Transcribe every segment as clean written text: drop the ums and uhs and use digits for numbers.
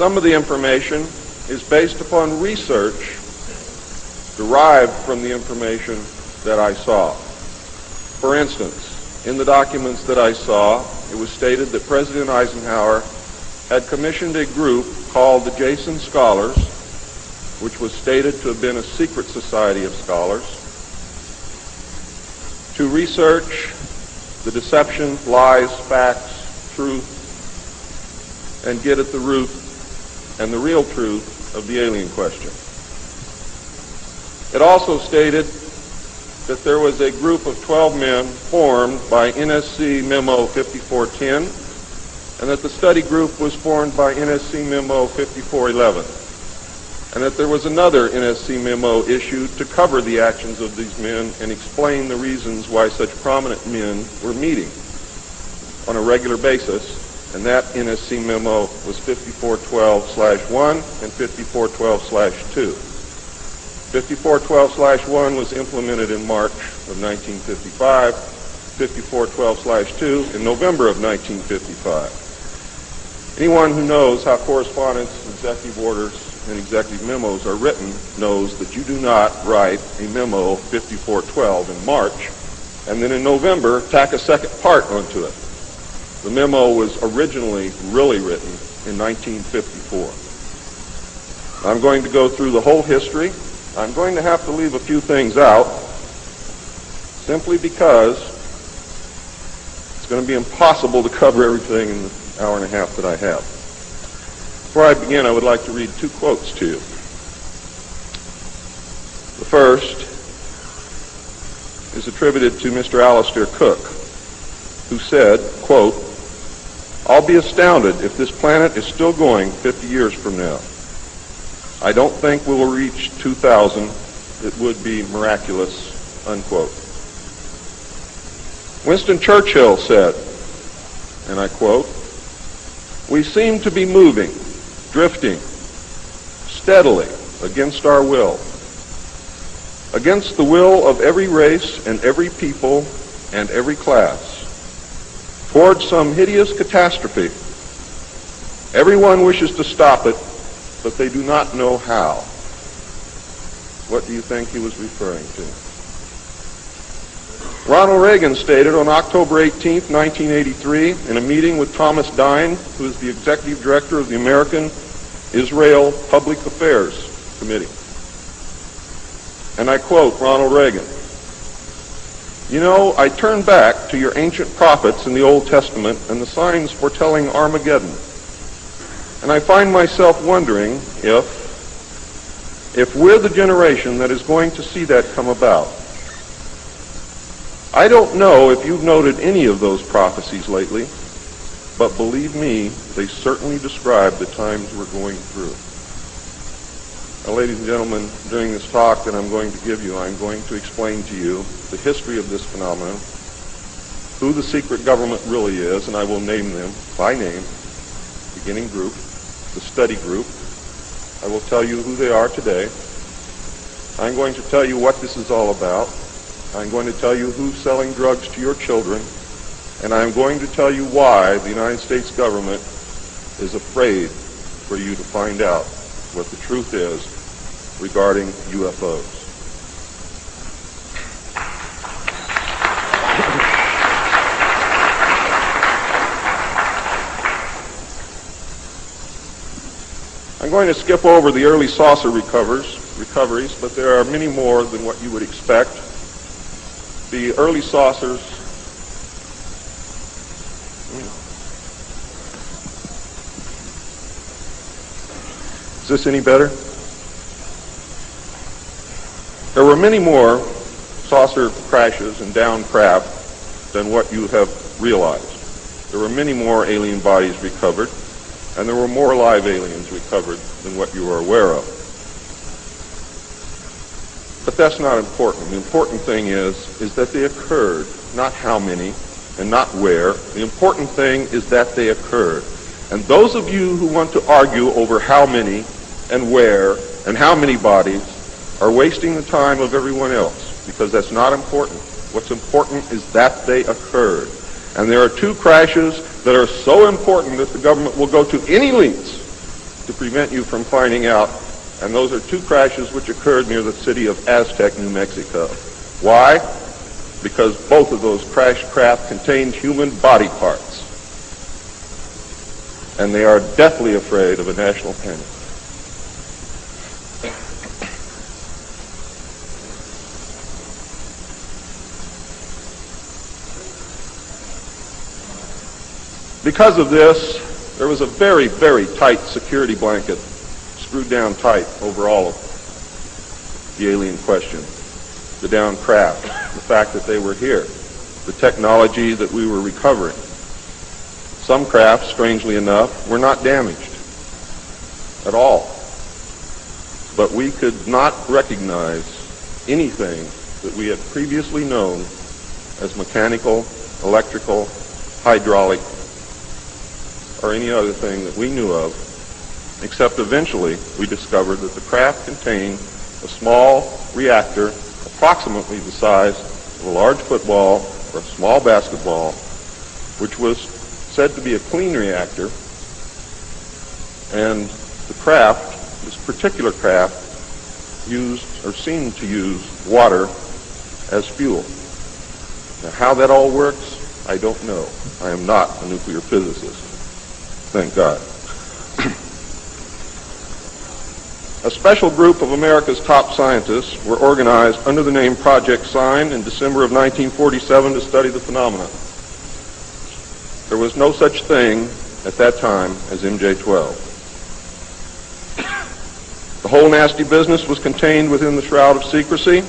Some of the information is based upon research derived from the information that I saw. For instance, in the documents that I saw, it was stated that President Eisenhower had commissioned a group called the Jason Scholars, which was stated to have been a secret society of scholars, to research the deception, lies, facts, truth, and get at the root and the real truth of the alien question. It also stated that there was a group of 12 men formed by NSC Memo 5410, and that the study group was formed by NSC Memo 5411, and that there was another NSC memo issued to cover the actions of these men and explain the reasons why such prominent men were meeting on a regular basis, and that NSC memo was 5412/1 and 5412/2. 5412/1 was implemented in March of 1955, 5412/2 in November of 1955. Anyone who knows how correspondence, executive orders, and executive memos are written knows that you do not write a memo 5412 in March and then in November tack a second part onto it. The memo was originally really written in 1954. I'm going to go through the whole history. I'm going to have to leave a few things out simply because it's going to be impossible to cover everything in the hour and a half that I have. Before I begin, I would like to read two quotes to you. The first is attributed to Mr. Alistair Cook, who said, quote, "I'll be astounded if this planet is still going 50 years from now. I don't think we will reach 2000. It would be miraculous," unquote. Winston Churchill said, and I quote, "We seem to be moving, drifting, steadily against our will, against the will of every race and every people and every class, towards some hideous catastrophe. Everyone wishes to stop it, but they do not know how." What do you think he was referring to? Ronald Reagan stated on October 18, 1983, in a meeting with Thomas Dine, who is the executive director of the American Israel Public Affairs Committee. And I quote Ronald Reagan, "You know, I turn back to your ancient prophets in the Old Testament and the signs foretelling Armageddon. And I find myself wondering if we're the generation that is going to see that come about. I don't know if you've noted any of those prophecies lately, but believe me, they certainly describe the times we're going through." Now, ladies and gentlemen, during this talk that I'm going to give you, I'm going to explain to you the history of this phenomenon, who the secret government really is, and I will name them by name, beginning group, the study group. I will tell you who they are today. I'm going to tell you what this is all about. I'm going to tell you who's selling drugs to your children, and I'm going to tell you why the United States government is afraid for you to find out what the truth is regarding UFOs. I'm going to skip over the early saucer recoveries, but there are many more than what you would expect. The early saucers Is this any better? There were many more saucer crashes and downed craft than what you have realized. There were many more alien bodies recovered, and there were more live aliens recovered than what you are aware of. But that's not important. The important thing is that they occurred, not how many and not where. The important thing is that they occurred. And those of you who want to argue over how many and where and how many bodies are wasting the time of everyone else, because that's not important. What's important is that they occurred. And there are two crashes that are so important that the government will go to any lengths to prevent you from finding out, and those are two crashes which occurred near the city of Aztec, New Mexico. Why? Because both of those crashed craft contained human body parts, and they are deathly afraid of a national panic. Because of this, there was a very, very tight security blanket screwed down tight over all of the alien question. The downed craft, the fact that they were here, the technology that we were recovering. Some craft, strangely enough, were not damaged at all. But we could not recognize anything that we had previously known as mechanical, electrical, hydraulic, or any other thing that we knew of, except eventually we discovered that the craft contained a small reactor approximately the size of a large football or a small basketball, which was said to be a clean reactor, and the craft, this particular craft, used or seemed to use water as fuel. Now, how that all works, I don't know. I am not a nuclear physicist. Thank God. A special group of America's top scientists were organized under the name Project Sign in December of 1947 to study the phenomena. There was no such thing at that time as MJ-12. The whole nasty business was contained within the shroud of secrecy.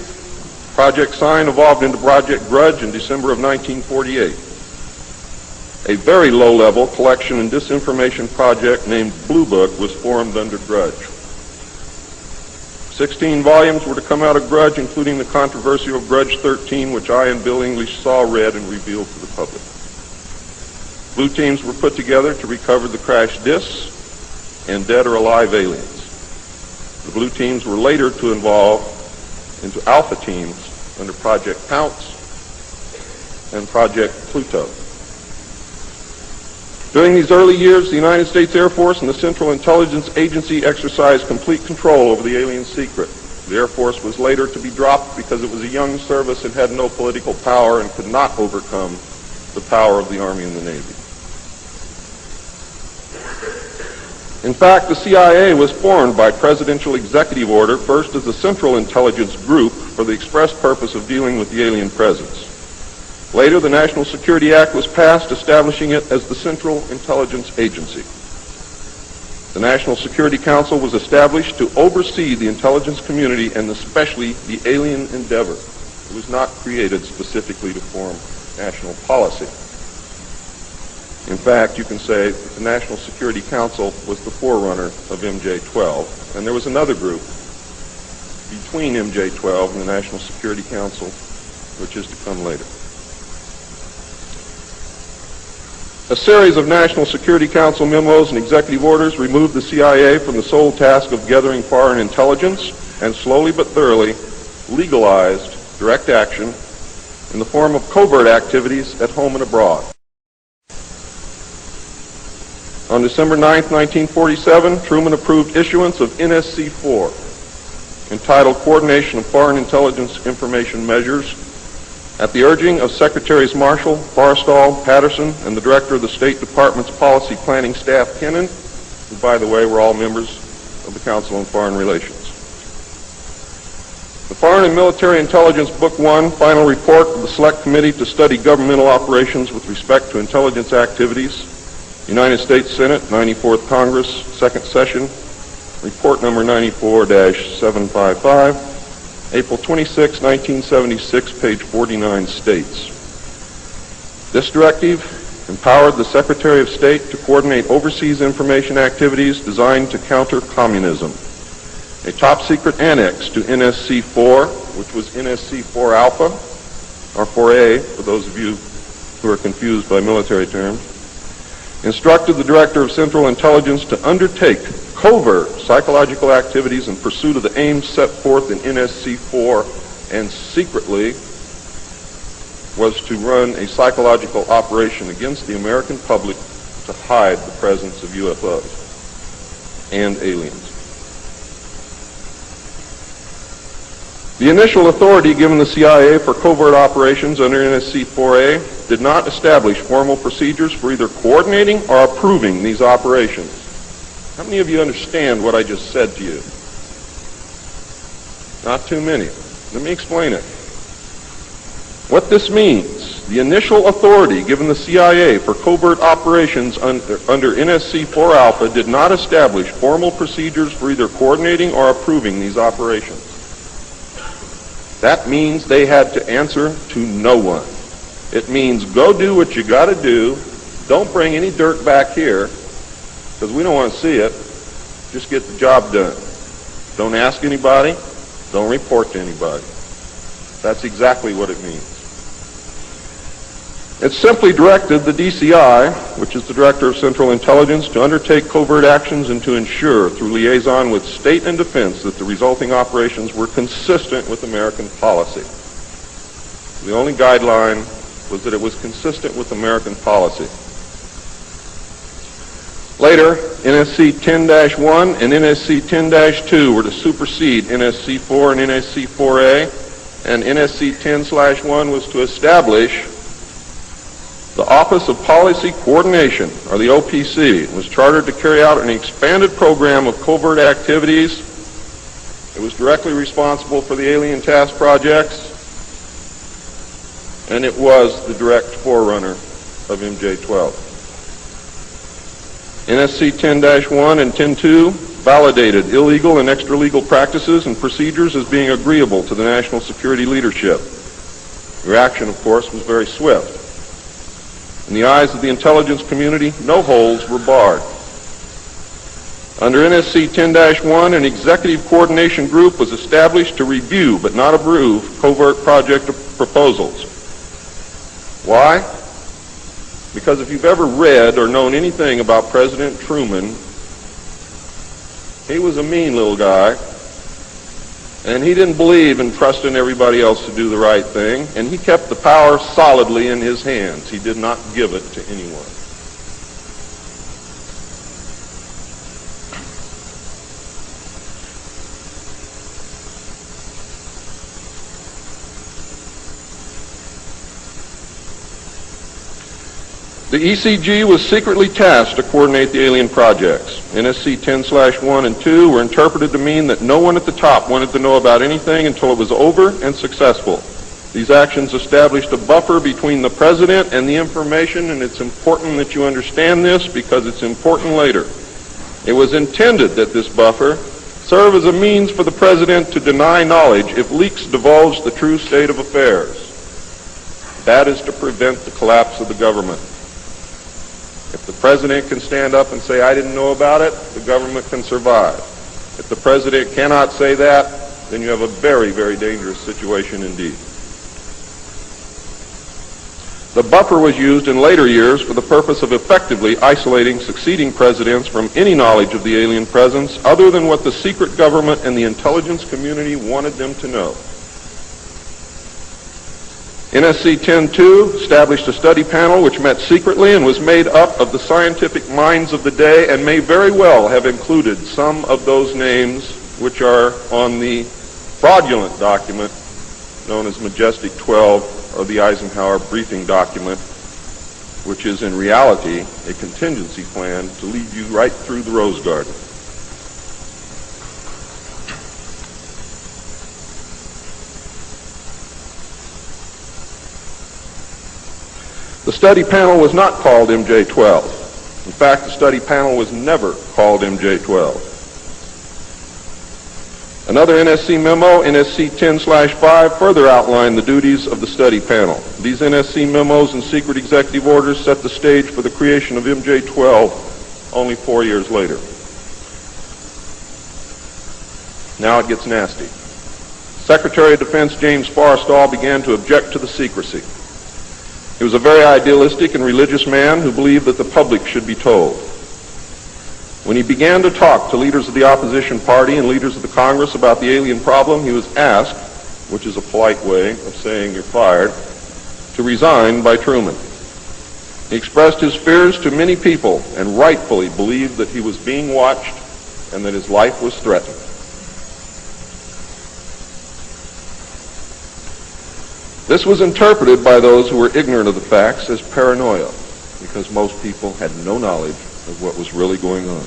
Project Sign evolved into Project Grudge in December of 1948. A very low-level collection and disinformation project named Blue Book was formed under Grudge. 16 volumes were to come out of Grudge, including the controversial Grudge 13, which I and Bill English saw, read, and revealed to the public. Blue teams were put together to recover the crashed discs and dead or alive aliens. The blue teams were later to evolve into alpha teams under Project Pounce and Project Pluto. During these early years, the United States Air Force and the Central Intelligence Agency exercised complete control over the alien secret. The Air Force was later to be dropped because it was a young service and had no political power and could not overcome the power of the Army and the Navy. In fact, the CIA was formed by presidential executive order, first as a Central Intelligence Group for the express purpose of dealing with the alien presence. Later, the National Security Act was passed, establishing it as the Central Intelligence Agency. The National Security Council was established to oversee the intelligence community and especially the alien endeavor. It was not created specifically to form national policy. In fact, you can say that the National Security Council was the forerunner of MJ-12, and there was another group between MJ-12 and the National Security Council, which is to come later. A series of National Security Council memos and executive orders removed the CIA from the sole task of gathering foreign intelligence and slowly but thoroughly legalized direct action in the form of covert activities at home and abroad. On December 9, 1947, Truman approved issuance of NSC-4, entitled Coordination of Foreign Intelligence Information Measures, at the urging of Secretaries Marshall, Forrestal, Patterson, and the Director of the State Department's Policy Planning Staff, Kennan, who, by the way, were all members of the Council on Foreign Relations. The Foreign and Military Intelligence Book 1, final report of the Select Committee to study governmental operations with respect to intelligence activities, United States Senate, 94th Congress, second session, report number 94-755, April 26, 1976, page 49 states, this directive empowered the Secretary of State to coordinate overseas information activities designed to counter communism. A top-secret annex to NSC-4, which was NSC-4 Alpha, or 4A, for those of you who are confused by military terms, instructed the Director of Central Intelligence to undertake covert psychological activities in pursuit of the aims set forth in NSC-4, and secretly was to run a psychological operation against the American public to hide the presence of UFOs. and aliens. The initial authority given the CIA for covert operations under NSC 4A did not establish formal procedures for either coordinating or approving these operations. How many of you understand what I just said to you? Not too many. Let me explain it. What this means, the initial authority given the CIA for covert operations under NSC 4 Alpha did not establish formal procedures for either coordinating or approving these operations. That means they had to answer to no one. It means go do what you got to do. Don't bring any dirt back here because we don't want to see it. Just get the job done. Don't ask anybody. Don't report to anybody. That's exactly what it means. It simply directed the DCI, which is the Director of Central Intelligence, to undertake covert actions and to ensure, through liaison with state and defense, that the resulting operations were consistent with American policy. The only guideline was that it was consistent with American policy. Later, NSC 10-1 and NSC 10-2 were to supersede NSC 4 and NSC 4A, and NSC 10/1 was to establish the Office of Policy Coordination, or the OPC. It was chartered to carry out an expanded program of covert activities. It was directly responsible for the alien task projects, and it was the direct forerunner of MJ-12. NSC 10-1 and 10-2 validated illegal and extra-legal practices and procedures as being agreeable to the national security leadership. The reaction, of course, was very swift. In the eyes of the intelligence community, no holes were barred. Under NSC 10-1, an executive coordination group was established to review but not approve covert project proposals. Why? Because if you've ever read or known anything about President Truman, he was a mean little guy, and he didn't believe in trusting everybody else to do the right thing, and he kept the power solidly in his hands. He did not give it to anyone. The ECG was secretly tasked to coordinate the alien projects. NSC 10/1 and 2 were interpreted to mean that no one at the top wanted to know about anything until it was over and successful. These actions established a buffer between the president and the information, and it's important that you understand this because it's important later. It was intended that this buffer serve as a means for the president to deny knowledge if leaks divulged the true state of affairs. That is to prevent the collapse of the government. If the president can stand up and say, I didn't know about it, the government can survive. If the president cannot say that, then you have a very, very dangerous situation indeed. The buffer was used in later years for the purpose of effectively isolating succeeding presidents from any knowledge of the alien presence other than what the secret government and the intelligence community wanted them to know. NSC 10-2 established a study panel which met secretly and was made up of the scientific minds of the day and may very well have included some of those names which are on the fraudulent document known as Majestic 12 or the Eisenhower briefing document, which is in reality a contingency plan to lead you right through the Rose Garden. The study panel was not called MJ-12. In fact, the study panel was never called MJ-12. Another NSC memo, NSC 10/5, further outlined the duties of the study panel. These NSC memos and secret executive orders set the stage for the creation of MJ-12 only 4 years later. Now it gets nasty. Secretary of Defense James Forrestal began to object to the secrecy. He was a very idealistic and religious man who believed that the public should be told. When he began to talk to leaders of the opposition party and leaders of the Congress about the alien problem, he was asked, which is a polite way of saying you're fired, to resign by Truman. He expressed his fears to many people and rightfully believed that he was being watched and that his life was threatened. This was interpreted by those who were ignorant of the facts as paranoia, because most people had no knowledge of what was really going on.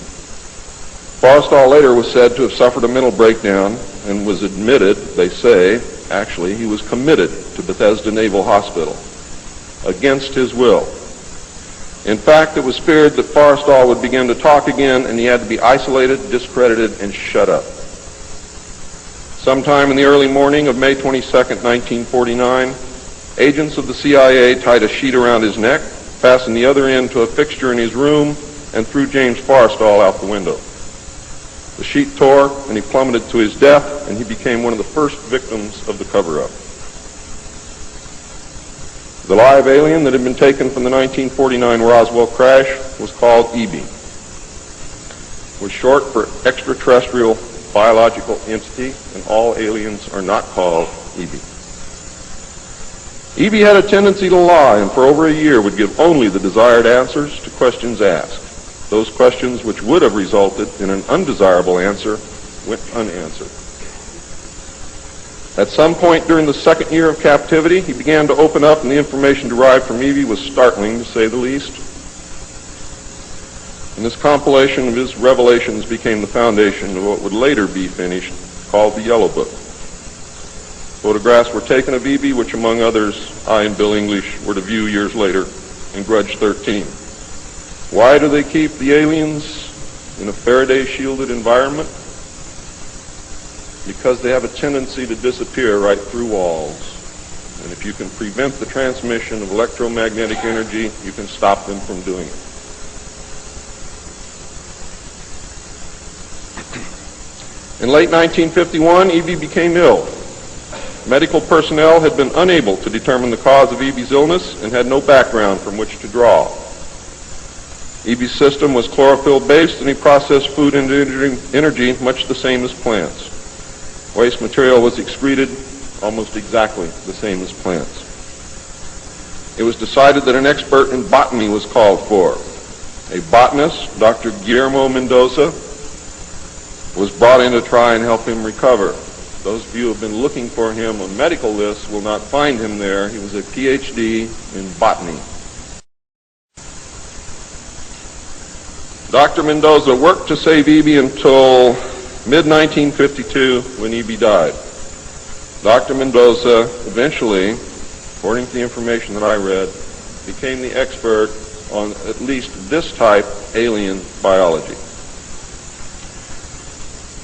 Forrestal later was said to have suffered a mental breakdown and was admitted, they say, actually, he was committed to Bethesda Naval Hospital against his will. In fact, it was feared that Forrestal would begin to talk again and he had to be isolated, discredited, and shut up. Sometime in the early morning of May 22nd, 1949, agents of the CIA tied a sheet around his neck, fastened the other end to a fixture in his room, and threw James Forrestal out the window. The sheet tore, and he plummeted to his death, and he became one of the first victims of the cover-up. The live alien that had been taken from the 1949 Roswell crash was called EB. It was short for extraterrestrial biological entity, and all aliens are not called EB. EB had a tendency to lie, and for over a year would give only the desired answers to questions asked. Those questions which would have resulted in an undesirable answer went unanswered. At some point during the second year of captivity, he began to open up, and the information derived from EB was startling, to say the least. And this compilation of his revelations became the foundation of what would later be finished, called the Yellow Book. Photographs were taken of EB, which among others, I and Bill English were to view years later in Grudge 13. Why do they keep the aliens in a Faraday-shielded environment? Because they have a tendency to disappear right through walls. And if you can prevent the transmission of electromagnetic energy, you can stop them from doing it. In late 1951, EB became ill. Medical personnel had been unable to determine the cause of EB's illness and had no background from which to draw. EB's system was chlorophyll-based, and he processed food into energy much the same as plants. Waste material was excreted almost exactly the same as plants. It was decided that an expert in botany was called for. A botanist, Dr. Guillermo Mendoza, was brought in to try and help him recover. Those of you who have been looking for him on medical lists will not find him there. He was a PhD in botany. Dr. Mendoza worked to save EB until mid-1952 when EB died. Dr. Mendoza eventually, according to the information that I read, became the expert on at least this type alien biology.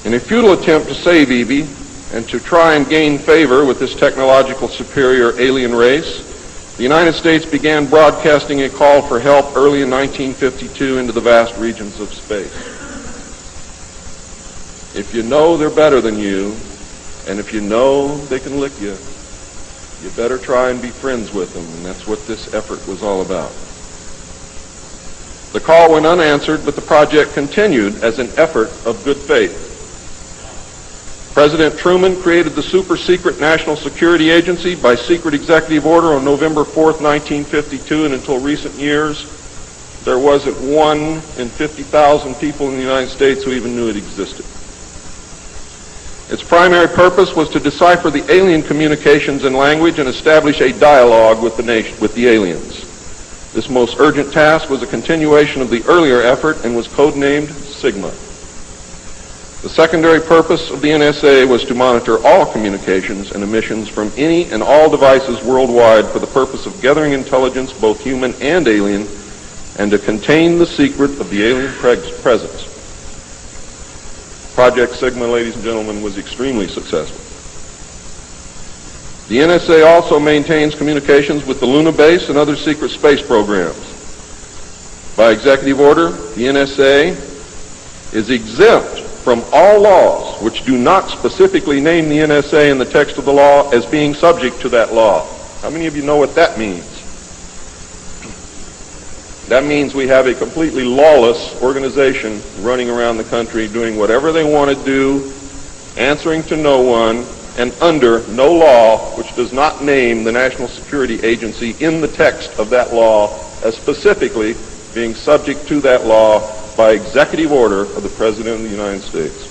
In a futile attempt to save EB and to try and gain favor with this technological superior alien race, the United States began broadcasting a call for help early in 1952 into the vast regions of space. If you know they're better than you, and if you know they can lick you, you better try and be friends with them, and that's what this effort was all about. The call went unanswered, but the project continued as an effort of good faith. President Truman created the super-secret National Security Agency by secret executive order on November 4th, 1952, and until recent years, there wasn't one in 50,000 people in the United States who even knew it existed. Its primary purpose was to decipher the alien communications and language and establish a dialogue with the aliens. This most urgent task was a continuation of the earlier effort and was codenamed Sigma. The secondary purpose of the NSA was to monitor all communications and emissions from any and all devices worldwide for the purpose of gathering intelligence, both human and alien, and to contain the secret of the alien presence. Project Sigma, ladies and gentlemen, was extremely successful. The NSA also maintains communications with the Luna base and other secret space programs. By executive order, the NSA is exempt from all laws which do not specifically name the NSA in the text of the law as being subject to that law. How many of you know what that means? That means we have a completely lawless organization running around the country doing whatever they want to do, answering to no one, and under no law which does not name the National Security Agency in the text of that law as specifically being subject to that law by executive order of the President of the United States.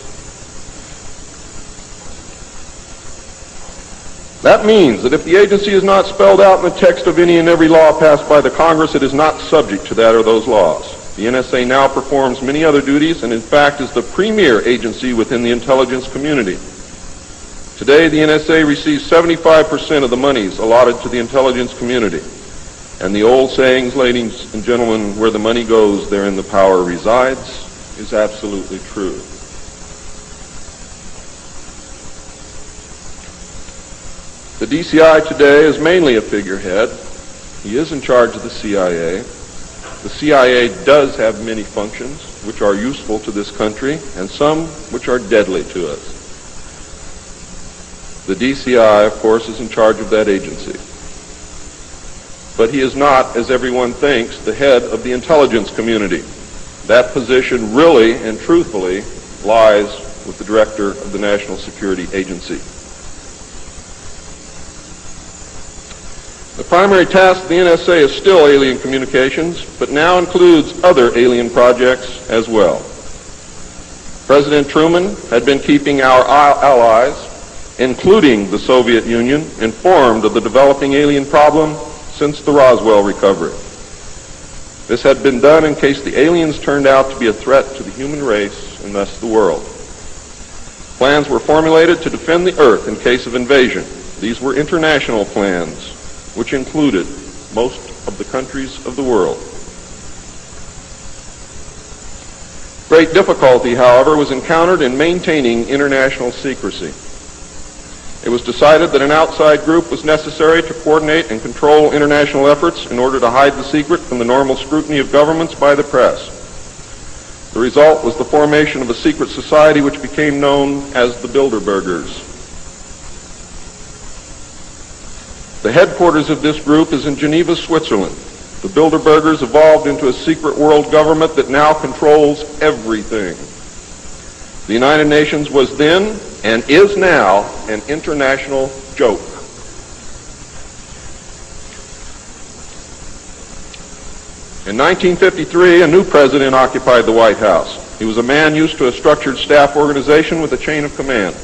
That means that if the agency is not spelled out in the text of any and every law passed by the Congress, it is not subject to that or those laws. The NSA now performs many other duties and in fact is the premier agency within the intelligence community. Today, the NSA receives 75% of the monies allotted to the intelligence community. And the old sayings, ladies and gentlemen, where the money goes, therein the power resides, is absolutely true. The DCI today is mainly a figurehead. He is in charge of the CIA. The CIA does have many functions which are useful to this country and some which are deadly to us. The DCI, of course, is in charge of that agency. But he is not, as everyone thinks, the head of the intelligence community. That position really and truthfully lies with the director of the National Security Agency. The primary task of the NSA is still alien communications, but now includes other alien projects as well. President Truman had been keeping our allies, including the Soviet Union, informed of the developing alien problem since the Roswell recovery. This had been done in case the aliens turned out to be a threat to the human race and thus the world. Plans were formulated to defend the Earth in case of invasion. These were international plans, which included most of the countries of the world. Great difficulty, however, was encountered in maintaining international secrecy. It was decided that an outside group was necessary to coordinate and control international efforts in order to hide the secret from the normal scrutiny of governments by the press. The result was the formation of a secret society which became known as the Bilderbergers. The headquarters of this group is in Geneva, Switzerland. The Bilderbergers evolved into a secret world government that now controls everything. The United Nations was then, and is now, an international joke. In 1953, a new president occupied the White House. He was a man used to a structured staff organization with a chain of command.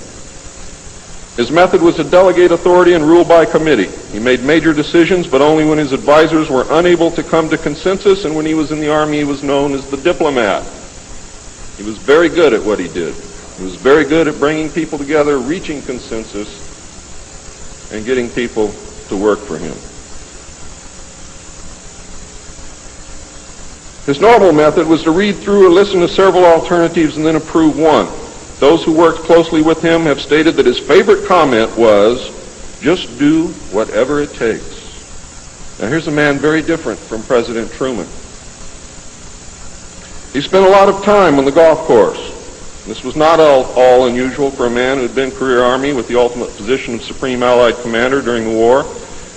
His method was to delegate authority and rule by committee. He made major decisions, but only when his advisors were unable to come to consensus, and when he was in the Army, he was known as the diplomat. He was very good at what he did. He was very good at bringing people together, reaching consensus, and getting people to work for him. His normal method was to read through or listen to several alternatives and then approve one. Those who worked closely with him have stated that his favorite comment was, "Just do whatever it takes." Now here's a man very different from President Truman. He spent a lot of time on the golf course. This was not all unusual for a man who had been career Army with the ultimate position of Supreme Allied Commander during the war,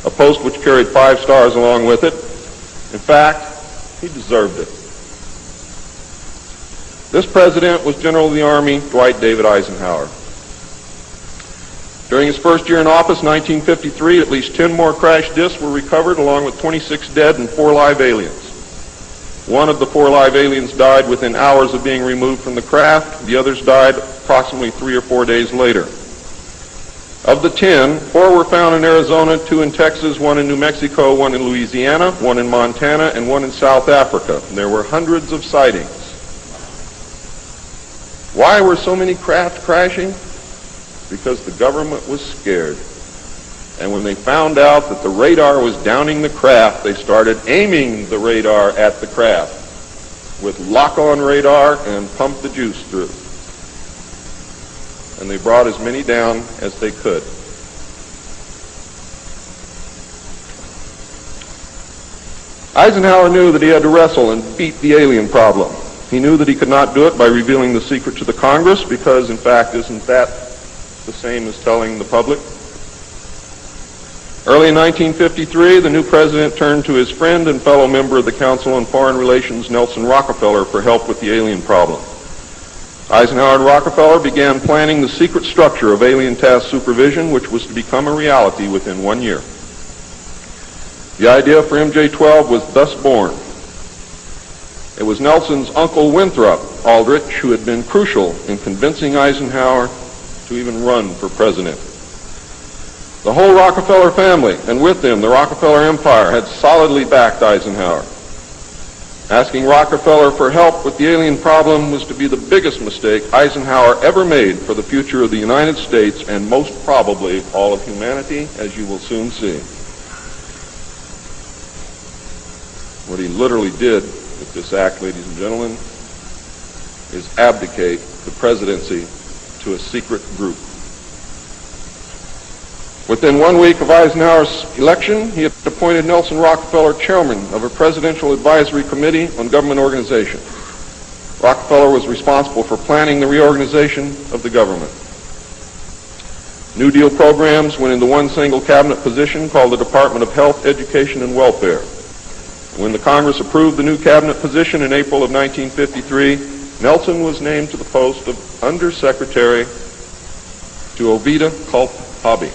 a post which carried 5 stars along with it. In fact, he deserved it. This president was General of the Army Dwight David Eisenhower. During his first year in office, 1953, at least 10 more crash disks were recovered, along with 26 dead and 4 live aliens. One of the 4 live aliens died within hours of being removed from the craft. The others died approximately 3 or 4 days later. Of the 10, 4 were found in Arizona, 2 in Texas, 1 in New Mexico, 1 in Louisiana, 1 in Montana, and 1 in South Africa. And there were hundreds of sightings. Why were so many craft crashing? Because the government was scared. And when they found out that the radar was downing the craft, they started aiming the radar at the craft with lock-on radar and pumped the juice through. And they brought as many down as they could. Eisenhower knew that he had to wrestle and beat the alien problem. He knew that he could not do it by revealing the secret to the Congress, because, in fact, isn't that the same as telling the public? Early in 1953, the new president turned to his friend and fellow member of the Council on Foreign Relations, Nelson Rockefeller, for help with the alien problem. Eisenhower and Rockefeller began planning the secret structure of alien task supervision, which was to become a reality within 1 year. The idea for MJ-12 was thus born. It was Nelson's uncle Winthrop Aldrich who had been crucial in convincing Eisenhower to even run for president. The whole Rockefeller family, and with them the Rockefeller empire, had solidly backed Eisenhower. Asking Rockefeller for help with the alien problem was to be the biggest mistake Eisenhower ever made for the future of the United States and most probably all of humanity, as you will soon see. What he literally did with this act, ladies and gentlemen, is abdicate the presidency to a secret group. Within 1 week of Eisenhower's election, he had appointed Nelson Rockefeller chairman of a presidential advisory committee on government organization. Rockefeller was responsible for planning the reorganization of the government. New Deal programs went into one single cabinet position called the Department of Health, Education, and Welfare. When the Congress approved the new cabinet position in April of 1953, Nelson was named to the post of Undersecretary to Ovida Culp Hobby.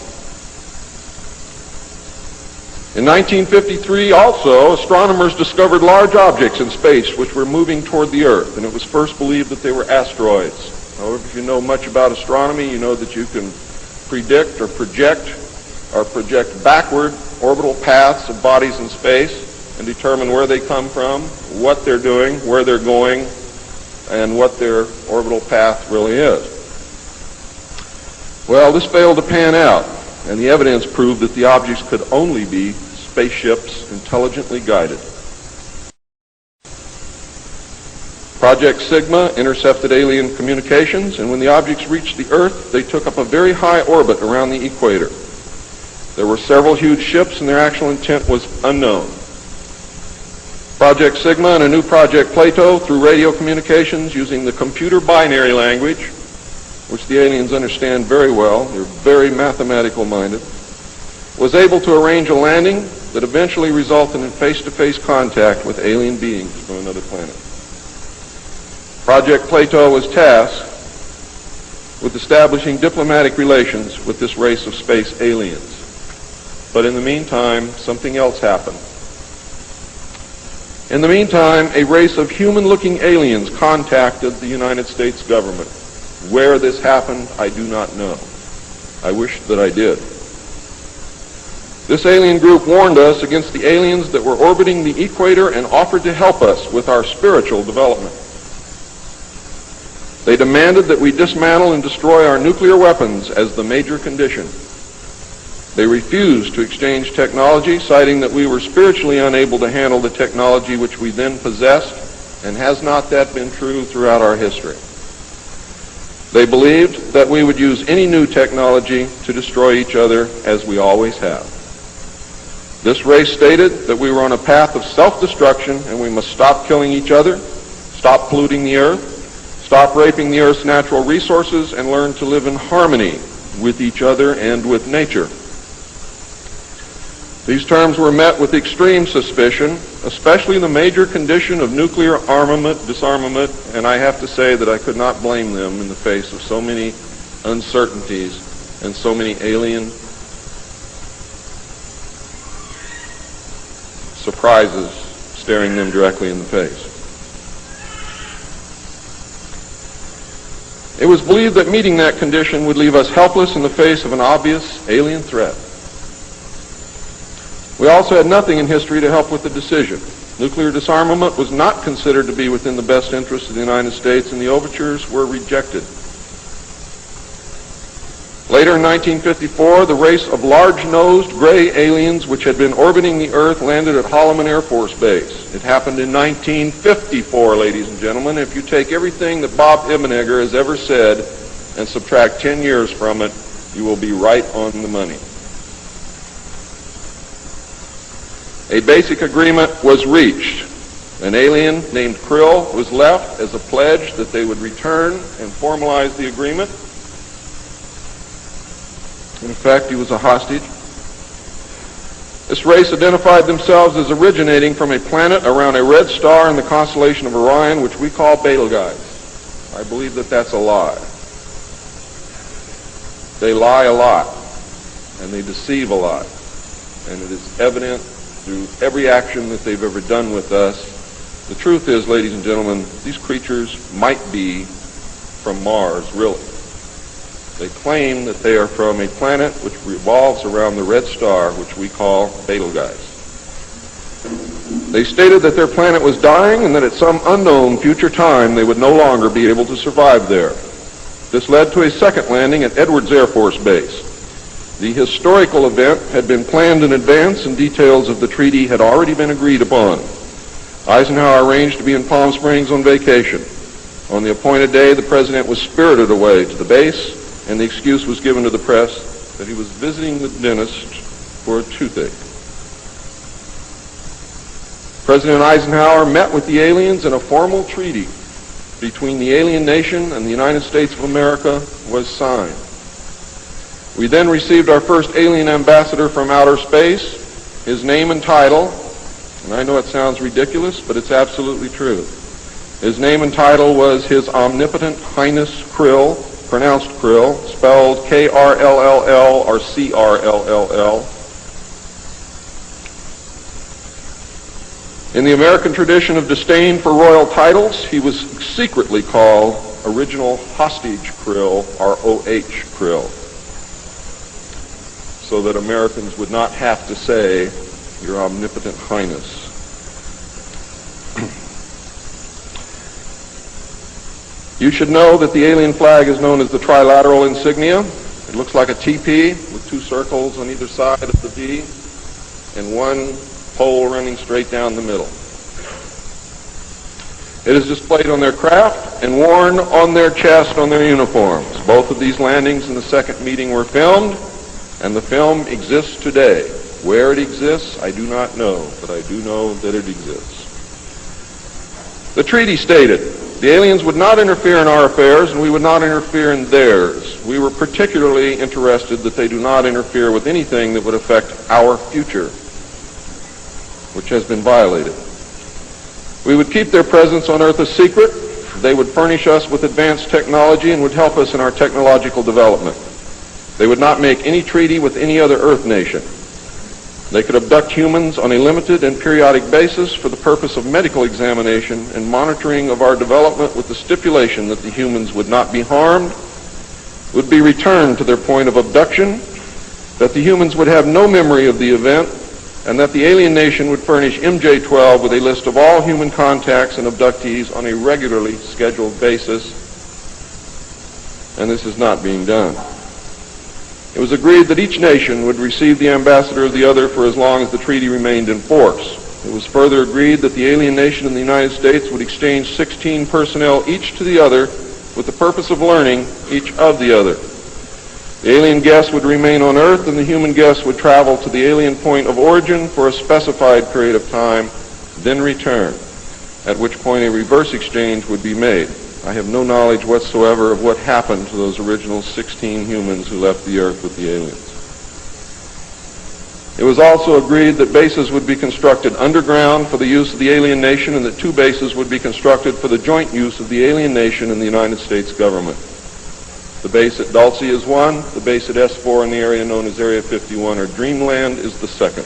In 1953, also, astronomers discovered large objects in space which were moving toward the Earth, and it was first believed that they were asteroids. However, if you know much about astronomy, you know that you can predict or project backward orbital paths of bodies in space and determine where they come from, what they're doing, where they're going, and what their orbital path really is. Well, this failed to pan out, and the evidence proved that the objects could only be spaceships intelligently guided. Project Sigma intercepted alien communications, and when the objects reached the Earth, they took up a very high orbit around the equator. There were several huge ships, and their actual intent was unknown. Project Sigma and a new Project Plato, through radio communications using the computer binary language, which the aliens understand very well, they're very mathematical minded, was able to arrange a landing that eventually resulted in face-to-face contact with alien beings from another planet. Project Plato was tasked with establishing diplomatic relations with this race of space aliens. But in the meantime, something else happened. In the meantime, a race of human-looking aliens contacted the United States government. Where this happened, I do not know. I wish that I did. This alien group warned us against the aliens that were orbiting the equator and offered to help us with our spiritual development. They demanded that we dismantle and destroy our nuclear weapons as the major condition. They refused to exchange technology, citing that we were spiritually unable to handle the technology which we then possessed, and has not that been true throughout our history? They believed that we would use any new technology to destroy each other, as we always have. This race stated that we were on a path of self-destruction and we must stop killing each other, stop polluting the earth, stop raping the earth's natural resources, and learn to live in harmony with each other and with nature. These terms were met with extreme suspicion, especially the major condition of nuclear armament, disarmament, and I have to say that I could not blame them in the face of so many uncertainties and so many alien surprises staring them directly in the face. It was believed that meeting that condition would leave us helpless in the face of an obvious alien threat. We also had nothing in history to help with the decision. Nuclear disarmament was not considered to be within the best interest of the United States, and the overtures were rejected. Later in 1954, the race of large-nosed gray aliens which had been orbiting the Earth landed at Holloman Air Force Base. It happened in 1954, ladies and gentlemen. If you take everything that Bob Ebenegger has ever said and subtract 10 years from it, you will be right on the money. A basic agreement was reached. An alien named Krill was left as a pledge that they would return and formalize the agreement. In effect, he was a hostage. This race identified themselves as originating from a planet around a red star in the constellation of Orion, which we call Betelgeuse. I believe that that's a lie. They lie a lot, and they deceive a lot, and it is evident through every action that they've ever done with us The truth is, ladies and gentlemen, these creatures might be from Mars, really. They claim that they are from a planet which revolves around the red star, which we call Betelgeuse. They stated that their planet was dying and that at some unknown future time they would no longer be able to survive there. This led to a second landing at Edwards Air Force Base. The historical event had been planned in advance and details of the treaty had already been agreed upon. Eisenhower arranged to be in Palm Springs on vacation. On the appointed day, the president was spirited away to the base, and the excuse was given to the press that he was visiting the dentist for a toothache. President Eisenhower met with the aliens, and a formal treaty between the alien nation and the United States of America was signed. We then received our first alien ambassador from outer space. His name and title, and I know it sounds ridiculous, but it's absolutely true. His name and title was His Omnipotent Highness Krill, pronounced Krill, spelled K-R-L-L-L or C-R-L-L-L. In the American tradition of disdain for royal titles, he was secretly called Original Hostage Krill, or O-H Krill, so that Americans would not have to say, Your Omnipotent Highness. You should know that the alien flag is known as the trilateral insignia. It looks like a TP with two circles on either side of the V and one pole running straight down the middle. It is displayed on their craft and worn on their chest on their uniforms. Both of these landings in the second meeting were filmed, and the film exists today. Where it exists, I do not know, but I do know that it exists. The treaty stated, the aliens would not interfere in our affairs, and we would not interfere in theirs. We were particularly interested that they do not interfere with anything that would affect our future, which has been violated. We would keep their presence on Earth a secret. They would furnish us with advanced technology and would help us in our technological development. They would not make any treaty with any other Earth nation. They could abduct humans on a limited and periodic basis for the purpose of medical examination and monitoring of our development, with the stipulation that the humans would not be harmed, would be returned to their point of abduction, that the humans would have no memory of the event, and that the alien nation would furnish MJ-12 with a list of all human contacts and abductees on a regularly scheduled basis. And this is not being done. It was agreed that each nation would receive the ambassador of the other for as long as the treaty remained in force. It was further agreed that the alien nation and the United States would exchange 16 personnel each to the other with the purpose of learning each of the other. The alien guests would remain on Earth, and the human guests would travel to the alien point of origin for a specified period of time, then return, at which point a reverse exchange would be made. I have no knowledge whatsoever of what happened to those original 16 humans who left the Earth with the aliens. It was also agreed that bases would be constructed underground for the use of the alien nation, and that 2 bases would be constructed for the joint use of the alien nation and the United States government. The base at Dulce is one. The base at S4 in the area known as Area 51 or Dreamland is the second.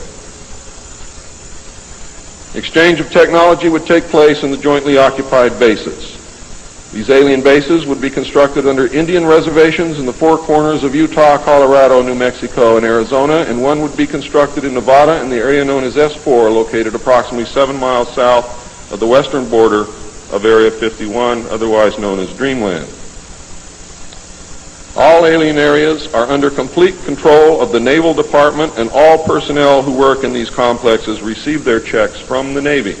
Exchange of technology would take place in the jointly occupied bases. These alien bases would be constructed under Indian reservations in the 4 corners of Utah, Colorado, New Mexico, and Arizona, and one would be constructed in Nevada in the area known as S4, located approximately 7 miles south of the western border of Area 51, otherwise known as Dreamland. All alien areas are under complete control of the Naval Department, and all personnel who work in these complexes receive their checks from the Navy.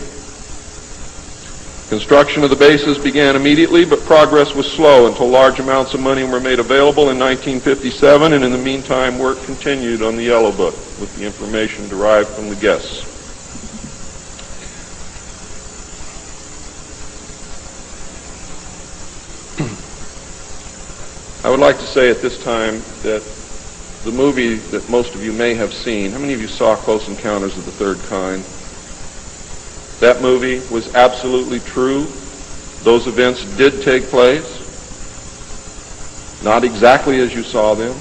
Construction of the bases began immediately, but progress was slow until large amounts of money were made available in 1957, and in the meantime work continued on the Yellow Book with the information derived from the guests. I would like to say at this time that the movie that most of you may have seen, how many of you saw Close Encounters of the Third Kind? That movie was absolutely true. Those events did take place. Not exactly as you saw them,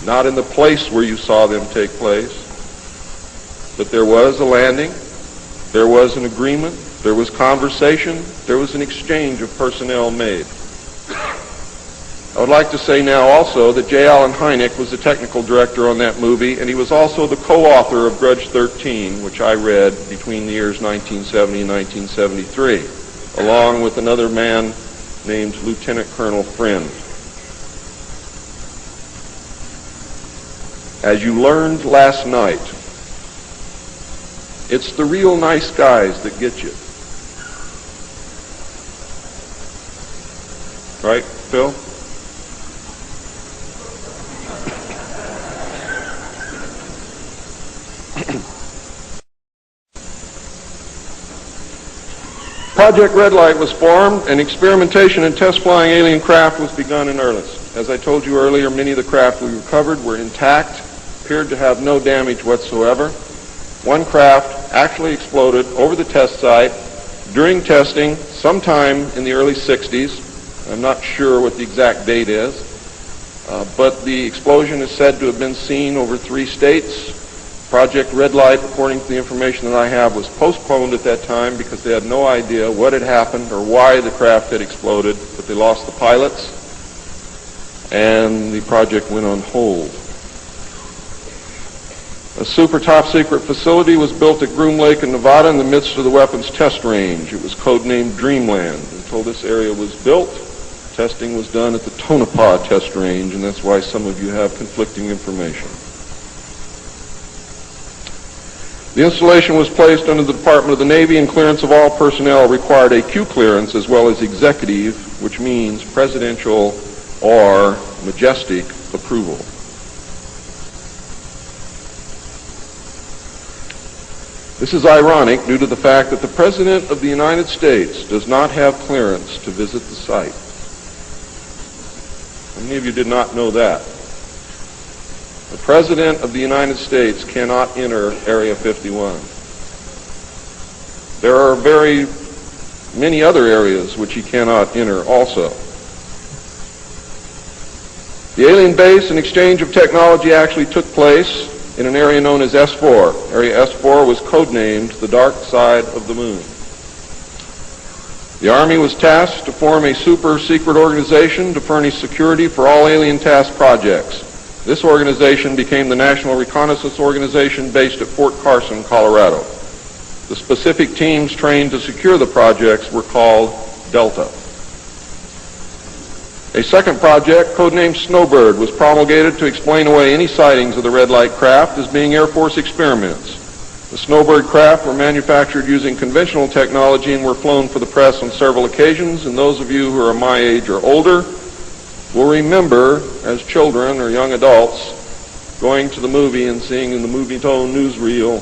not in the place where you saw them take place, but there was a landing, there was an agreement, There was conversation. There was an exchange of personnel made. I would like to say now also that J. Allen Hynek was the technical director on that movie, and he was also the co-author of Grudge 13, which I read between the years 1970 and 1973, along with another man named Lieutenant Colonel Friend. As you learned last night, it's the real nice guys that get you. Right, Phil? Project Red Light was formed, and experimentation in test-flying alien craft was begun in earnest. As I told you earlier, many of the craft we recovered were intact, appeared to have no damage whatsoever. One craft actually exploded over the test site during testing sometime in the early 60s. I'm not sure what the exact date is, but the explosion is said to have been seen over 3 states. Project Red Light, according to the information that I have, was postponed at that time because they had no idea what had happened or why the craft had exploded, but they lost the pilots, and the project went on hold. A super top-secret facility was built at Groom Lake in Nevada in the midst of the weapons test range. It was codenamed Dreamland. Until this area was built, testing was done at the Tonopah test range, and that's why some of you have conflicting information. The installation was placed under the Department of the Navy, and clearance of all personnel required a Q clearance as well as executive, which means presidential or majestic approval. This is ironic due to the fact that the President of the United States does not have clearance to visit the site. How many of you did not know that? The President of the United States cannot enter Area 51. There are very many other areas which he cannot enter also. The alien base and exchange of technology actually took place in an area known as S4. Area S4 was codenamed the Dark Side of the Moon. The Army was tasked to form a super-secret organization to furnish security for all alien task projects. This organization became the National Reconnaissance Organization based at Fort Carson, Colorado. The specific teams trained to secure the projects were called Delta. A second project, codenamed Snowbird, was promulgated to explain away any sightings of the red light craft as being Air Force experiments. The Snowbird craft were manufactured using conventional technology and were flown for the press on several occasions, and those of you who are my age or older will remember, as children or young adults, going to the movie and seeing in the movie-tone newsreel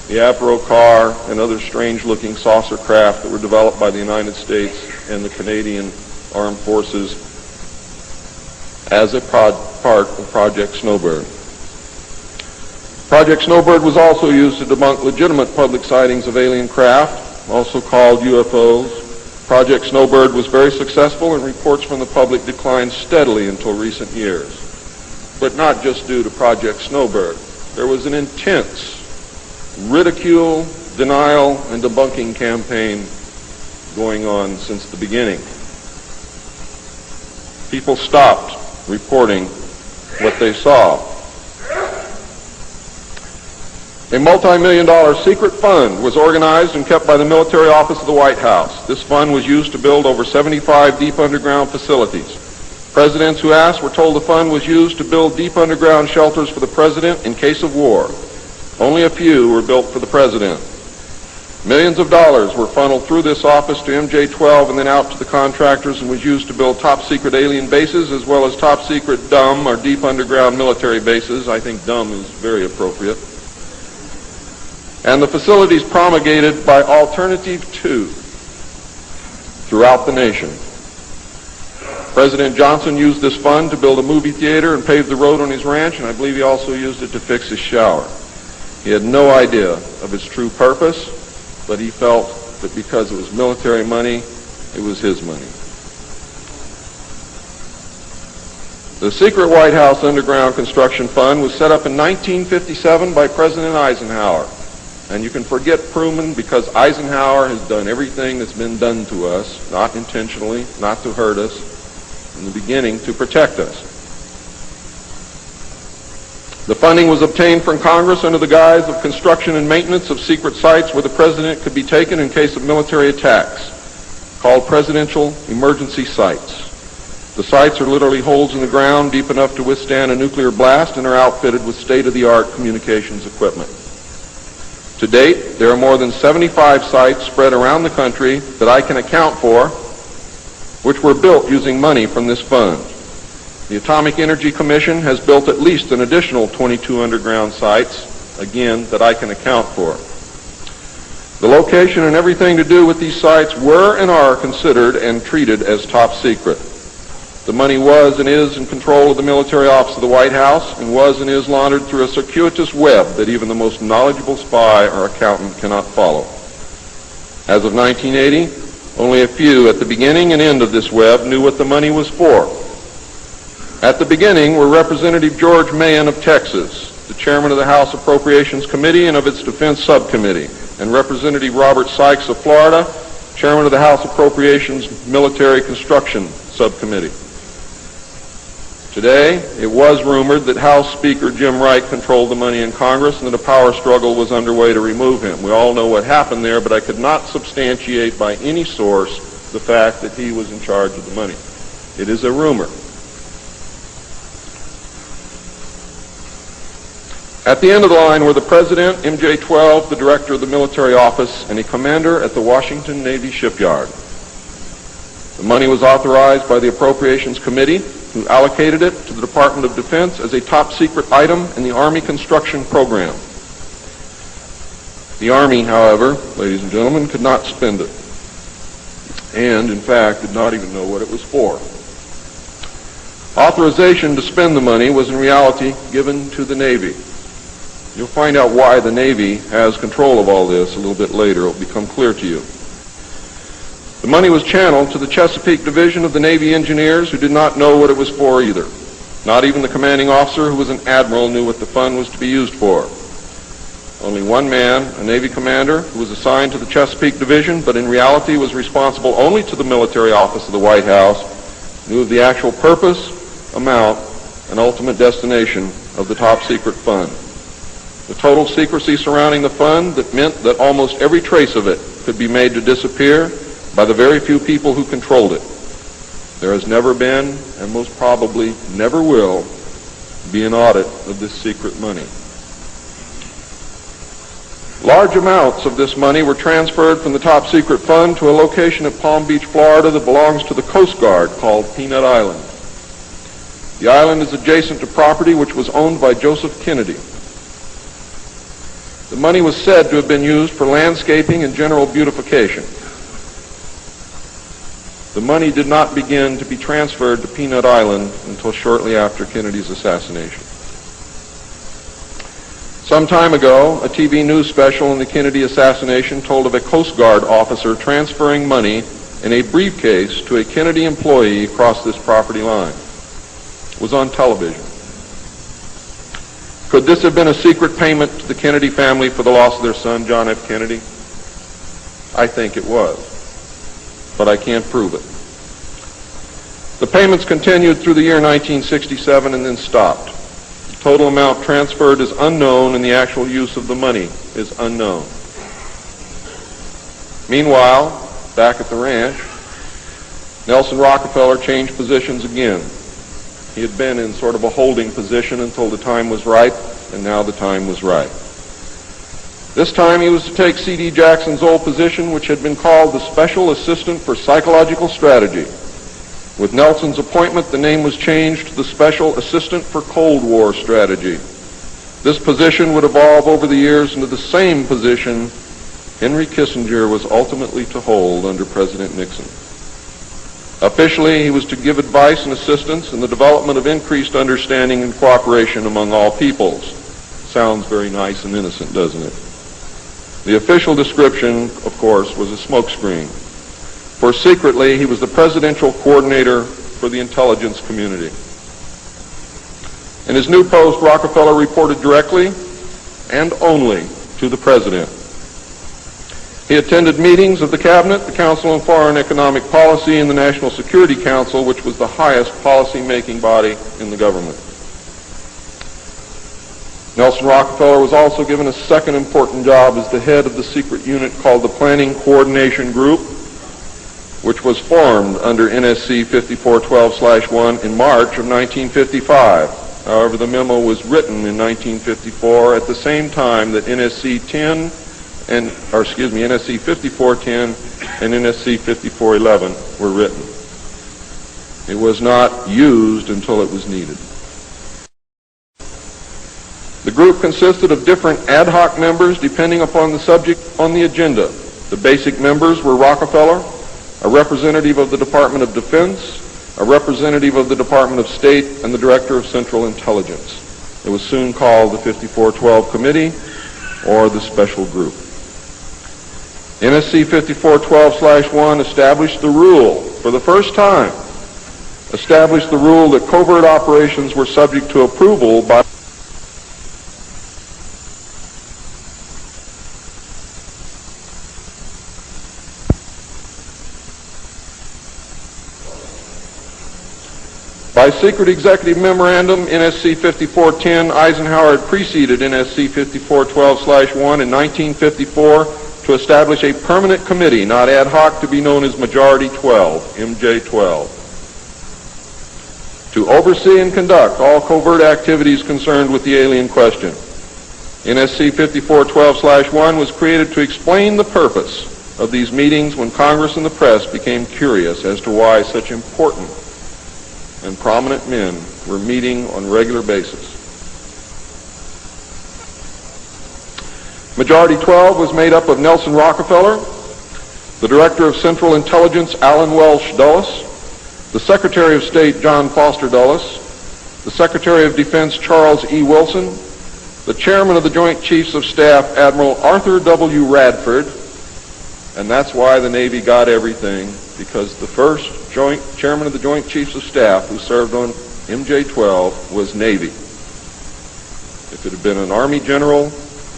the Avro car and other strange-looking saucer craft that were developed by the United States and the Canadian Armed Forces as a part of Project Snowbird. Project Snowbird was also used to debunk legitimate public sightings of alien craft, also called UFOs. Project Snowbird was very successful, and reports from the public declined steadily until recent years. But not just due to Project Snowbird. There was an intense ridicule, denial, and debunking campaign going on since the beginning. People stopped reporting what they saw. A multi-million-dollar secret fund was organized and kept by the military office of the White House. This fund was used to build over 75 deep underground facilities. Presidents who asked were told the fund was used to build deep underground shelters for the president in case of war. Only a few were built for the president. Millions of dollars were funneled through this office to MJ-12 and then out to the contractors, and was used to build top-secret alien bases as well as top-secret dumb or deep underground military bases. I think dumb is very appropriate. And the facilities promulgated by Alternative 2 throughout the nation. President Johnson used this fund to build a movie theater and pave the road on his ranch, and I believe he also used it to fix his shower. He had no idea of its true purpose, but he felt that because it was military money, it was his money. The secret White House Underground Construction Fund was set up in 1957 by President Eisenhower. And you can forget Truman because Eisenhower has done everything that's been done to us, not intentionally, not to hurt us, in the beginning to protect us. The funding was obtained from Congress under the guise of construction and maintenance of secret sites where the president could be taken in case of military attacks, called presidential emergency sites. The sites are literally holes in the ground deep enough to withstand a nuclear blast and are outfitted with state-of-the-art communications equipment. To date, there are more than 75 sites spread around the country that I can account for, which were built using money from this fund. The Atomic Energy Commission has built at least an additional 22 underground sites, again, that I can account for. The location and everything to do with these sites were and are considered and treated as top secret. The money was and is in control of the military office of the White House and was and is laundered through a circuitous web that even the most knowledgeable spy or accountant cannot follow. As of 1980, only a few at the beginning and end of this web knew what the money was for. At the beginning were Representative George Mahan of Texas, the chairman of the House Appropriations Committee and of its Defense Subcommittee, and Representative Robert Sykes of Florida, chairman of the House Appropriations Military Construction Subcommittee. Today, it was rumored that House Speaker Jim Wright controlled the money in Congress and that a power struggle was underway to remove him. We all know what happened there, but I could not substantiate by any source the fact that he was in charge of the money. It is a rumor. At the end of the line were the President, MJ-12, the Director of the Military Office, and a commander at the Washington Navy Shipyard. The money was authorized by the Appropriations Committee, who allocated it to the Department of Defense as a top secret item in the Army construction program. The Army, however, ladies and gentlemen, could not spend it, and in fact did not even know what it was for. Authorization to spend the money was in reality given to the Navy. You'll find out why the Navy has control of all this a little bit later. It will become clear to you. The money was channeled to the Chesapeake Division of the Navy Engineers, who did not know what it was for either. Not even the commanding officer, who was an admiral, knew what the fund was to be used for. Only one man, a Navy commander, who was assigned to the Chesapeake Division, but in reality was responsible only to the military office of the White House, knew of the actual purpose, amount, and ultimate destination of the top secret fund. The total secrecy surrounding the fund that meant that almost every trace of it could be made to disappear by the very few people who controlled it. There has never been, and most probably never will, be an audit of this secret money. Large amounts of this money were transferred from the top secret fund to a location at Palm Beach, Florida that belongs to the Coast Guard called Peanut Island. The island is adjacent to property which was owned by Joseph Kennedy. The money was said to have been used for landscaping and general beautification. The money did not begin to be transferred to Peanut Island until shortly after Kennedy's assassination. Some time ago, a TV news special on the Kennedy assassination told of a Coast Guard officer transferring money in a briefcase to a Kennedy employee across this property line. It was on television. Could this have been a secret payment to the Kennedy family for the loss of their son, John F. Kennedy? I think it was, but I can't prove it. The payments continued through the year 1967 and then stopped. The total amount transferred is unknown and the actual use of the money is unknown. Meanwhile, back at the ranch, Nelson Rockefeller changed positions again. He had been in sort of a holding position until the time was ripe, and now the time was right. This time he was to take C.D. Jackson's old position, which had been called the Special Assistant for Psychological Strategy. With Nelson's appointment, the name was changed to the Special Assistant for Cold War Strategy. This position would evolve over the years into the same position Henry Kissinger was ultimately to hold under President Nixon. Officially, he was to give advice and assistance in the development of increased understanding and cooperation among all peoples. Sounds very nice and innocent, doesn't it? The official description, of course, was a smokescreen. For secretly, he was the presidential coordinator for the intelligence community. In his new post, Rockefeller reported directly and only to the president. He attended meetings of the Cabinet, the Council on Foreign Economic Policy, and the National Security Council, which was the highest policy-making body in the government. Nelson Rockefeller was also given a second important job as the head of the secret unit called the Planning Coordination Group, which was formed under NSC 5412/1 in March of 1955. However, the memo was written in 1954 at the same time that NSC 5410 and NSC 5411 were written. It was not used until it was needed. The group consisted of different ad hoc members depending upon the subject on the agenda. The basic members were Rockefeller, a representative of the Department of Defense, a representative of the Department of State, and the Director of Central Intelligence. It was soon called the 5412 Committee or the Special Group. NSC 5412/1 established the rule, for the first time, established the rule that covert operations were subject to approval by secret executive memorandum. NSC 5410, Eisenhower had preceded NSC 5412/1 in 1954 to establish a permanent committee, not ad hoc, to be known as Majority 12, MJ12, to oversee and conduct all covert activities concerned with the alien question. NSC 5412/1 was created to explain the purpose of these meetings when Congress and the press became curious as to why such important and prominent men were meeting on a regular basis. Majority 12 was made up of Nelson Rockefeller, the Director of Central Intelligence Allen Welsh Dulles, the Secretary of State John Foster Dulles, the Secretary of Defense Charles E. Wilson, the Chairman of the Joint Chiefs of Staff Admiral Arthur W. Radford, and that's why the Navy got everything, because the first Chairman of the Joint Chiefs of Staff who served on MJ-12 was Navy. If it had been an Army general,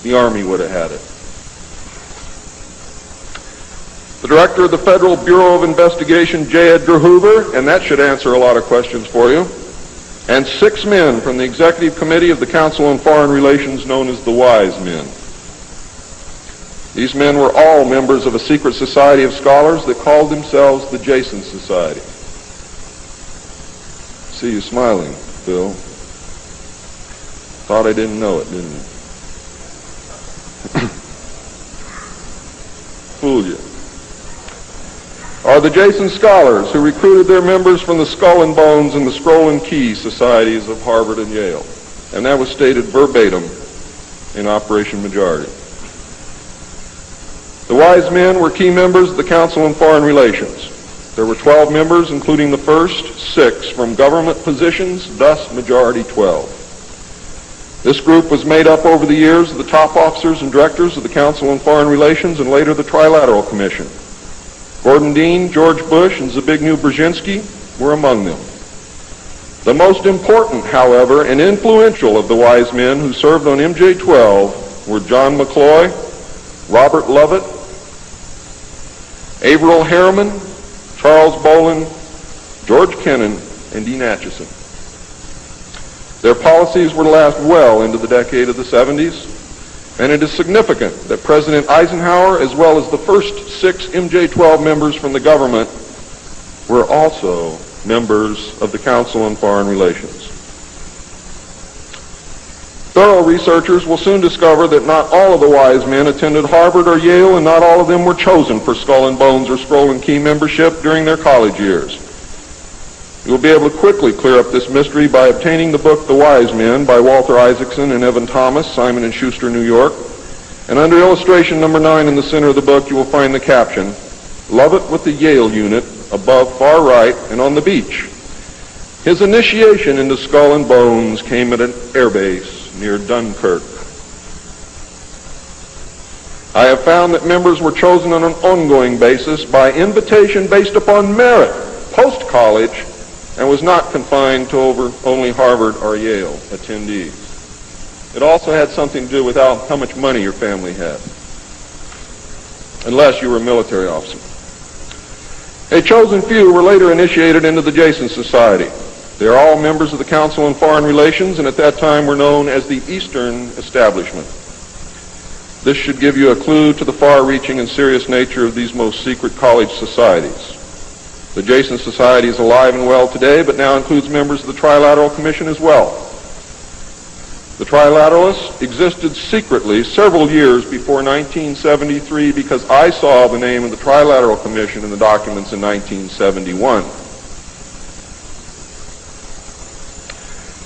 the Army would have had it. The Director of the Federal Bureau of Investigation, J. Edgar Hoover, and that should answer a lot of questions for you, and 6 men from the Executive Committee of the Council on Foreign Relations known as the Wise Men. These men were all members of a secret society of scholars that called themselves the Jason Society. See you smiling, Bill. Thought I didn't know it, didn't you? Fooled you. Are the Jason scholars who recruited their members from the Skull and Bones and the Scroll and Key societies of Harvard and Yale. And that was stated verbatim in Operation Majority. The Wise Men were key members of the Council on Foreign Relations. There were 12 members, including the first 6 from government positions, thus Majority 12. This group was made up over the years of the top officers and directors of the Council on Foreign Relations and later the Trilateral Commission. Gordon Dean, George Bush, and Zbigniew Brzezinski were among them. The most important, however, and influential of the Wise Men who served on MJ-12 were John McCloy, Robert Lovett, Averill Harriman, Charles Bolin, George Kennan, and Dean Acheson. Their policies were to last well into the decade of the 70s, and it is significant that President Eisenhower, as well as the first 6 MJ-12 members from the government, were also members of the Council on Foreign Relations. Thorough researchers will soon discover that not all of the Wise Men attended Harvard or Yale, and not all of them were chosen for Skull and Bones or Scroll and Key membership during their college years. You will be able to quickly clear up this mystery by obtaining the book The Wise Men by Walter Isaacson and Evan Thomas, Simon & Schuster, New York. And under illustration number 9 in the center of the book, you will find the caption, "Lovett with the Yale unit, above far right and on the beach. His initiation into Skull and Bones came at an airbase near Dunkirk." I have found that members were chosen on an ongoing basis by invitation based upon merit, post-college, and was not confined to only Harvard or Yale attendees. It also had something to do with how much money your family had. unless you were a military officer. A chosen few were later initiated into the Jason Society. They are all members of the Council on Foreign Relations, and at that time were known as the Eastern Establishment. This should give you a clue to the far-reaching and serious nature of these most secret college societies. The Jason Society is alive and well today, but now includes members of the Trilateral Commission as well. The Trilateralists existed secretly several years before 1973 because I saw the name of the Trilateral Commission in the documents in 1971.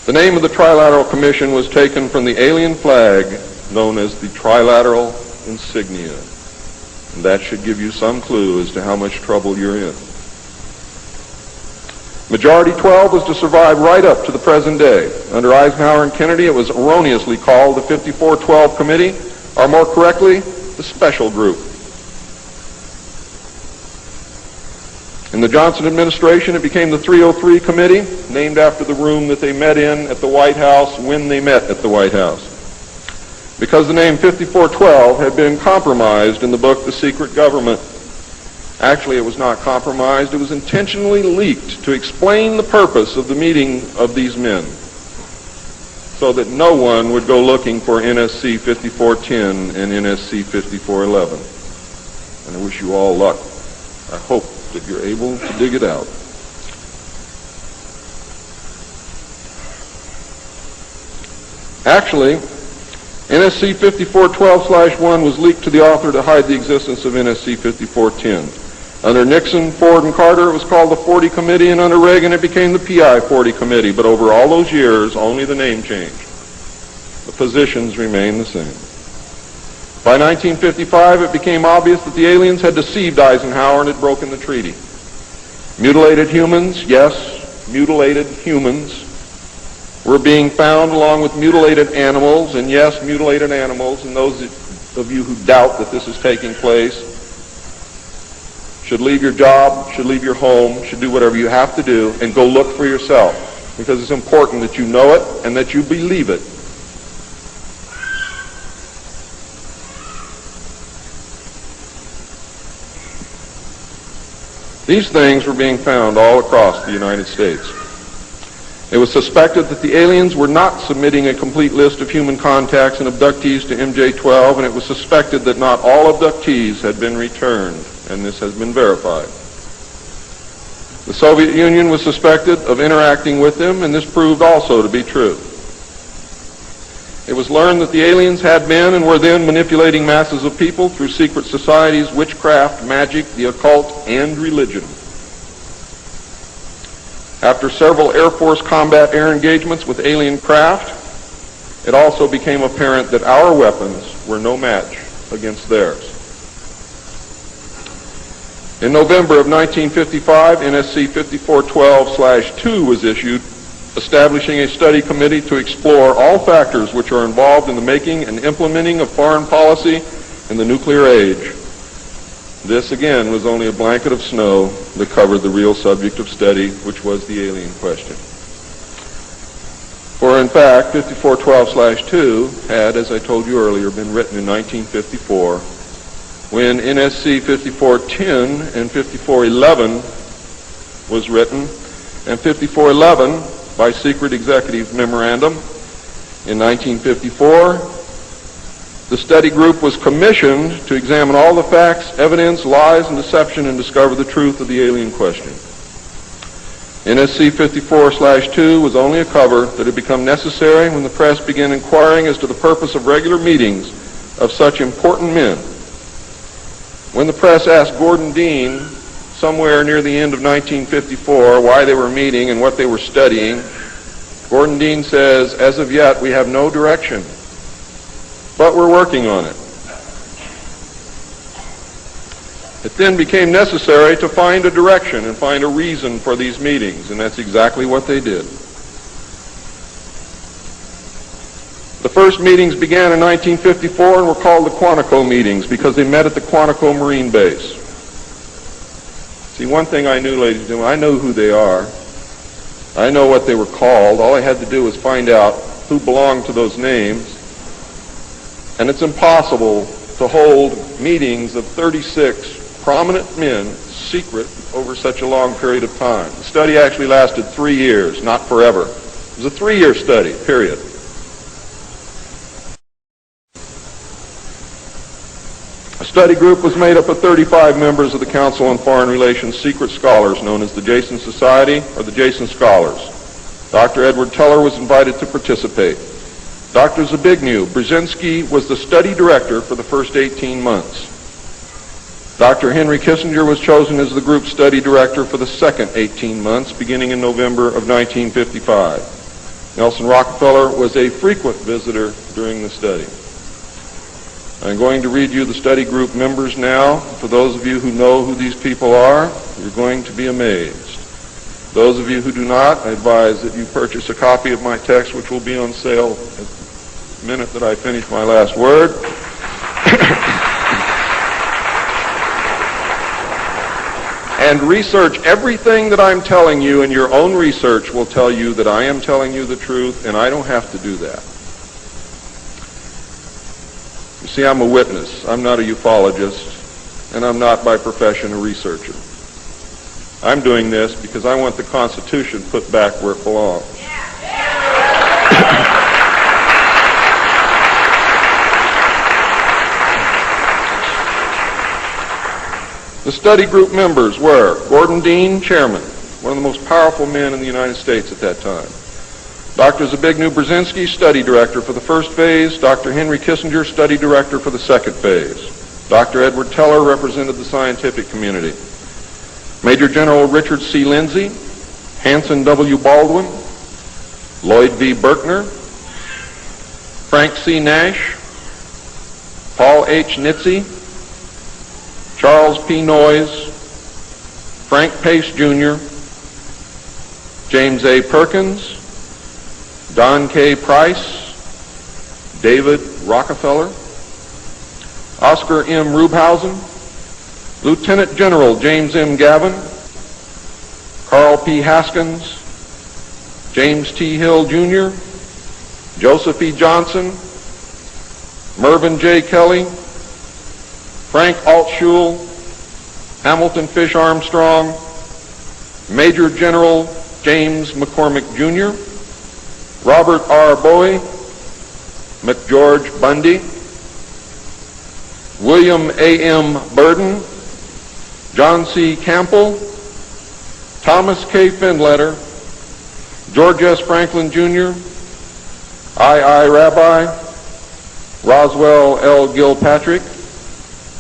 The name of the Trilateral Commission was taken from the alien flag known as the Trilateral Insignia. And that should give you some clue as to how much trouble you're in. Majority 12 was to survive right up to the present day. Under Eisenhower and Kennedy, it was erroneously called the 5412 Committee, or more correctly, the Special Group. In the Johnson administration, it became the 303 Committee, named after the room that they met in at the White House when they met at the White House. Because the name 5412 had been compromised in the book The Secret Government. Actually, it was not compromised. It was intentionally leaked to explain the purpose of the meeting of these men so that no one would go looking for NSC 5410 and NSC 5411. And I wish you all luck. I hope that you're able to dig it out. Actually, NSC 5412/1 was leaked to the author to hide the existence of NSC 5410. Under Nixon, Ford, and Carter, it was called the 40 Committee, and under Reagan, it became the PI 40 Committee. But over all those years, only the name changed. The positions remained the same. By 1955, it became obvious that the aliens had deceived Eisenhower and had broken the treaty. Mutilated humans, yes, mutilated humans, were being found along with mutilated animals, and yes, mutilated animals, and those of you who doubt that this is taking place should leave your job, should leave your home, should do whatever you have to do, and go look for yourself, because it's important that you know it and that you believe it. These things were being found all across the United States. It was suspected that the aliens were not submitting a complete list of human contacts and abductees to MJ-12, and it was suspected that not all abductees had been returned, and this has been verified. The Soviet Union was suspected of interacting with them, and this proved also to be true. It was learned that the aliens had been and were then manipulating masses of people through secret societies, witchcraft, magic, the occult, and religion. After several Air Force combat air engagements with alien craft, it also became apparent that our weapons were no match against theirs. In November of 1955, NSC 5412/2 was issued, establishing a study committee to explore all factors which are involved in the making and implementing of foreign policy in the nuclear age. This, again, was only a blanket of snow that covered the real subject of study, which was the alien question. For, in fact, 5412/2 had, as I told you earlier, been written in 1954, when NSC 5410 and 5411 was written, and 5411 by secret executive memorandum in 1954. The study group was commissioned to examine all the facts, evidence, lies, and deception and discover the truth of the alien question. NSC 54/2 was only a cover that had become necessary when the press began inquiring as to the purpose of regular meetings of such important men. When the press asked Gordon Dean somewhere near the end of 1954 why they were meeting and what they were studying, Gordon Dean says, "As of yet, we have no direction, but we're working on it." It then became necessary to find a direction and find a reason for these meetings, and that's exactly what they did. The first meetings began in 1954 and were called the Quantico meetings because they met at the Quantico Marine Base. See, one thing I knew, ladies and gentlemen, I know who they are. I know what they were called. All I had to do was find out who belonged to those names. And it's impossible to hold meetings of 36 prominent men secret over such a long period of time. The study actually lasted 3 years, not forever. It was a 3-year study, period. A study group was made up of 35 members of the Council on Foreign Relations secret scholars known as the Jason Society or the Jason Scholars. Dr. Edward Teller was invited to participate. Dr. Zbigniew Brzezinski was the study director for the first 18 months. Dr. Henry Kissinger was chosen as the group study director for the second 18 months, beginning in November of 1955. Nelson Rockefeller was a frequent visitor during the study. I'm going to read you the study group members now. For those of you who know who these people are, you're going to be amazed. Those of you who do not, I advise that you purchase a copy of my text, which will be on sale at the minute that I finish my last word. And research everything that I'm telling you, and your own research will tell you that I am telling you the truth, and I don't have to do that. You see, I'm a witness. I'm not a ufologist, and I'm not by profession a researcher. I'm doing this because I want the Constitution put back where it belongs. The study group members were Gordon Dean, chairman, one of the most powerful men in the United States at that time. Dr. Zbigniew Brzezinski, study director for the first phase. Dr. Henry Kissinger, study director for the second phase. Dr. Edward Teller represented the scientific community. Major General Richard C. Lindsay, Hanson W. Baldwin, Lloyd V. Berkner, Frank C. Nash, Paul H. Nitze, Charles P. Noyes, Frank Pace Jr., James A. Perkins, Don K. Price, David Rockefeller, Oscar M. Rubhausen, Lieutenant General James M. Gavin, Carl P. Haskins, James T. Hill Jr., Joseph E. Johnson, Mervyn J. Kelly, Frank Altschul, Hamilton Fish Armstrong, Major General James McCormick Jr., Robert R. Bowie, McGeorge Bundy, William A. M. Burden, John C. Campbell, Thomas K. Findletter, George S. Franklin Jr., I. Rabbi, Roswell L. Gilpatrick,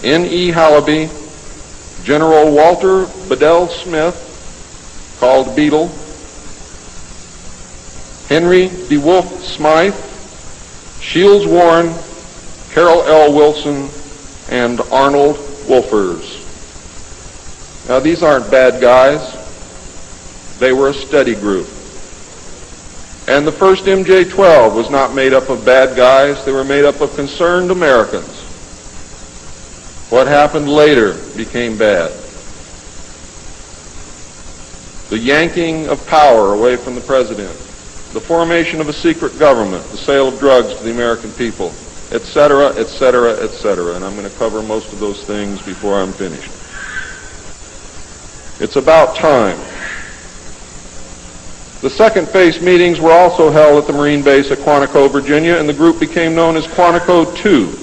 N. E. Hallaby, General Walter Bedell Smith, called Beetle, Henry DeWolf Smythe, Shields Warren, Carol L. Wilson, and Arnold Wolfers. Now, these aren't bad guys. They were a study group. And the first MJ-12 was not made up of bad guys. They were made up of concerned Americans. What happened later became bad. The yanking of power away from the president, the formation of a secret government, the sale of drugs to the American people, etc., etc., etc. And I'm going to cover most of those things before I'm finished. It's about time. The second phase meetings were also held at the Marine base at Quantico, Virginia, and the group became known as Quantico II.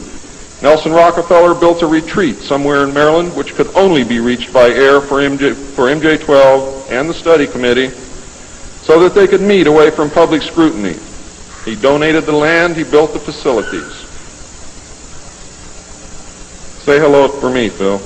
Nelson Rockefeller built a retreat somewhere in Maryland which could only be reached by air for MJ-12 and the study committee so that they could meet away from public scrutiny. He donated the land, he built the facilities. Say hello for me, Phil.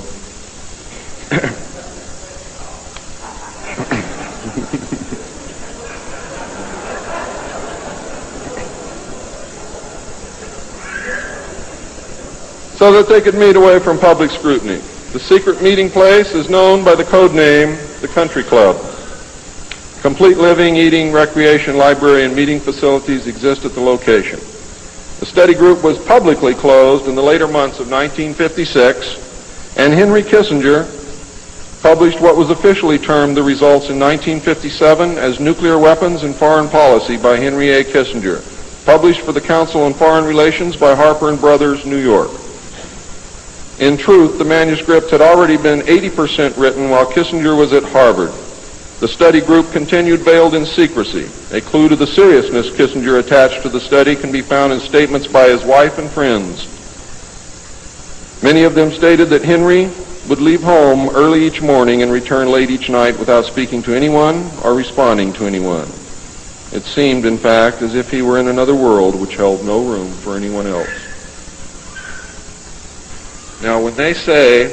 So that they could meet away from public scrutiny. The secret meeting place is known by the code name, the Country Club. Complete living, eating, recreation, library, and meeting facilities exist at the location. The study group was publicly closed in the later months of 1956, and Henry Kissinger published what was officially termed the results in 1957 as Nuclear Weapons and Foreign Policy by Henry A. Kissinger, published for the Council on Foreign Relations by Harper & Brothers, New York. In truth, the manuscript had already been 80% written while Kissinger was at Harvard. The study group continued veiled in secrecy. A clue to the seriousness Kissinger attached to the study can be found in statements by his wife and friends. Many of them stated that Henry would leave home early each morning and return late each night without speaking to anyone or responding to anyone. It seemed, in fact, as if he were in another world which held no room for anyone else. Now, when they say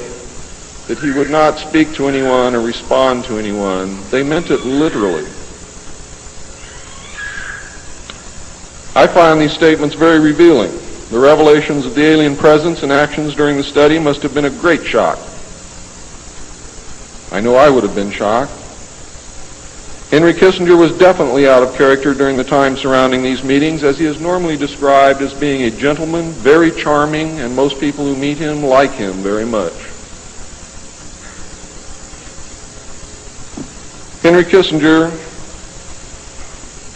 that he would not speak to anyone or respond to anyone, they meant it literally. I find these statements very revealing. The revelations of the alien presence and actions during the study must have been a great shock. I know I would have been shocked. Henry Kissinger was definitely out of character during the time surrounding these meetings, as he is normally described as being a gentleman, very charming, and most people who meet him like him very much. Henry Kissinger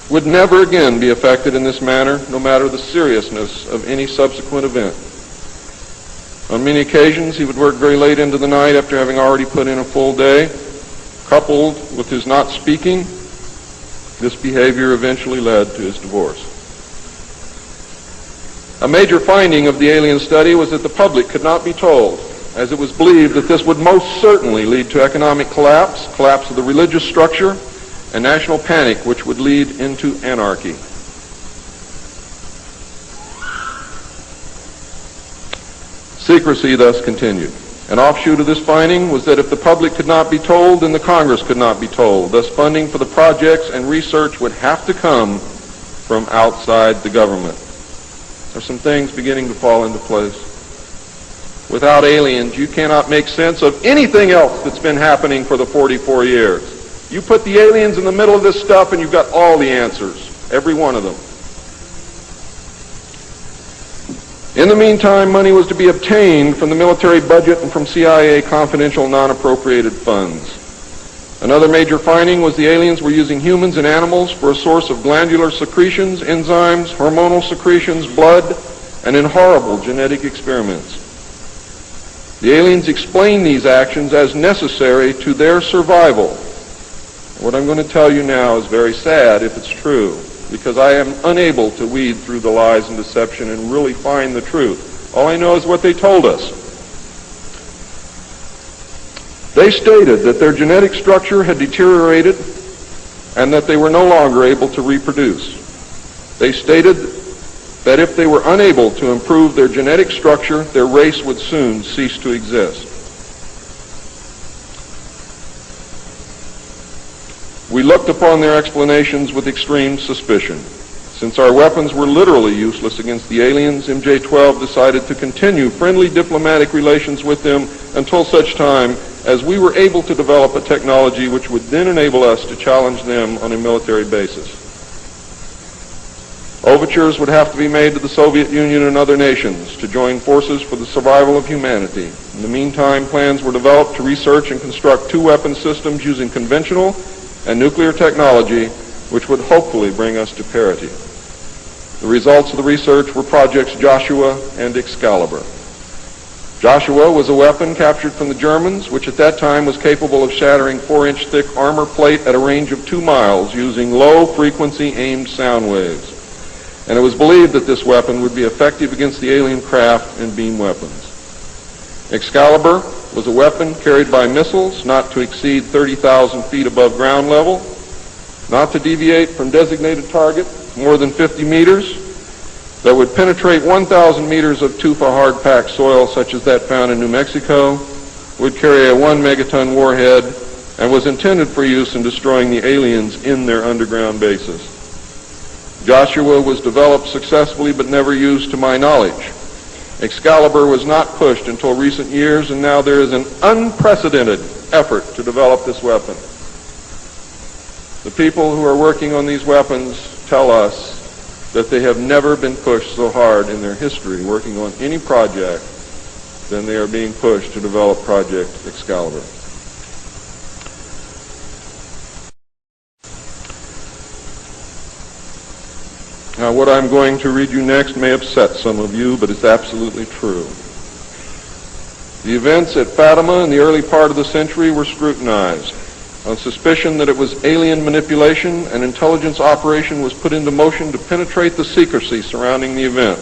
would never again be affected in this manner, no matter the seriousness of any subsequent event. On many occasions, he would work very late into the night after having already put in a full day. Coupled with his not speaking, this behavior eventually led to his divorce. A major finding of the alien study was that the public could not be told, as it was believed that this would most certainly lead to economic collapse of the religious structure, and national panic, which would lead into anarchy. Secrecy thus continued. An offshoot of this finding was that if the public could not be told, then the Congress could not be told. Thus, funding for the projects and research would have to come from outside the government. There are some things beginning to fall into place. Without aliens, you cannot make sense of anything else that's been happening for the 44 years. You put the aliens in the middle of this stuff and you've got all the answers, every one of them. In the meantime, money was to be obtained from the military budget and from CIA confidential non-appropriated funds. Another major finding was the aliens were using humans and animals for a source of glandular secretions, enzymes, hormonal secretions, blood, and in horrible genetic experiments. The aliens explained these actions as necessary to their survival. What I'm going to tell you now is very sad if it's true, because I am unable to weed through the lies and deception and really find the truth. All I know is what they told us. They stated that their genetic structure had deteriorated and that they were no longer able to reproduce. They stated that if they were unable to improve their genetic structure, their race would soon cease to exist. We looked upon their explanations with extreme suspicion. Since our weapons were literally useless against the aliens, MJ-12 decided to continue friendly diplomatic relations with them until such time as we were able to develop a technology which would then enable us to challenge them on a military basis. Overtures would have to be made to the Soviet Union and other nations to join forces for the survival of humanity. In the meantime, plans were developed to research and construct two weapon systems using conventional and nuclear technology, which would hopefully bring us to parity. The results of the research were projects Joshua and Excalibur. Joshua was a weapon captured from the Germans, which at that time was capable of shattering 4-inch thick armor plate at a range of 2 miles using low-frequency aimed sound waves. And it was believed that this weapon would be effective against the alien craft and beam weapons. Excalibur was a weapon carried by missiles not to exceed 30,000 feet above ground level, not to deviate from designated target more than 50 meters, that would penetrate 1,000 meters of tufa hard-packed soil such as that found in New Mexico, would carry a 1 megaton warhead, and was intended for use in destroying the aliens in their underground bases. Joshua was developed successfully but never used to my knowledge. Excalibur was not pushed until recent years, and now there is an unprecedented effort to develop this weapon. The people who are working on these weapons tell us that they have never been pushed so hard in their history working on any project than they are being pushed to develop Project Excalibur. Now, what I'm going to read you next may upset some of you, but it's absolutely true. The events at Fatima in the early part of the century were scrutinized. On suspicion that it was alien manipulation, an intelligence operation was put into motion to penetrate the secrecy surrounding the event.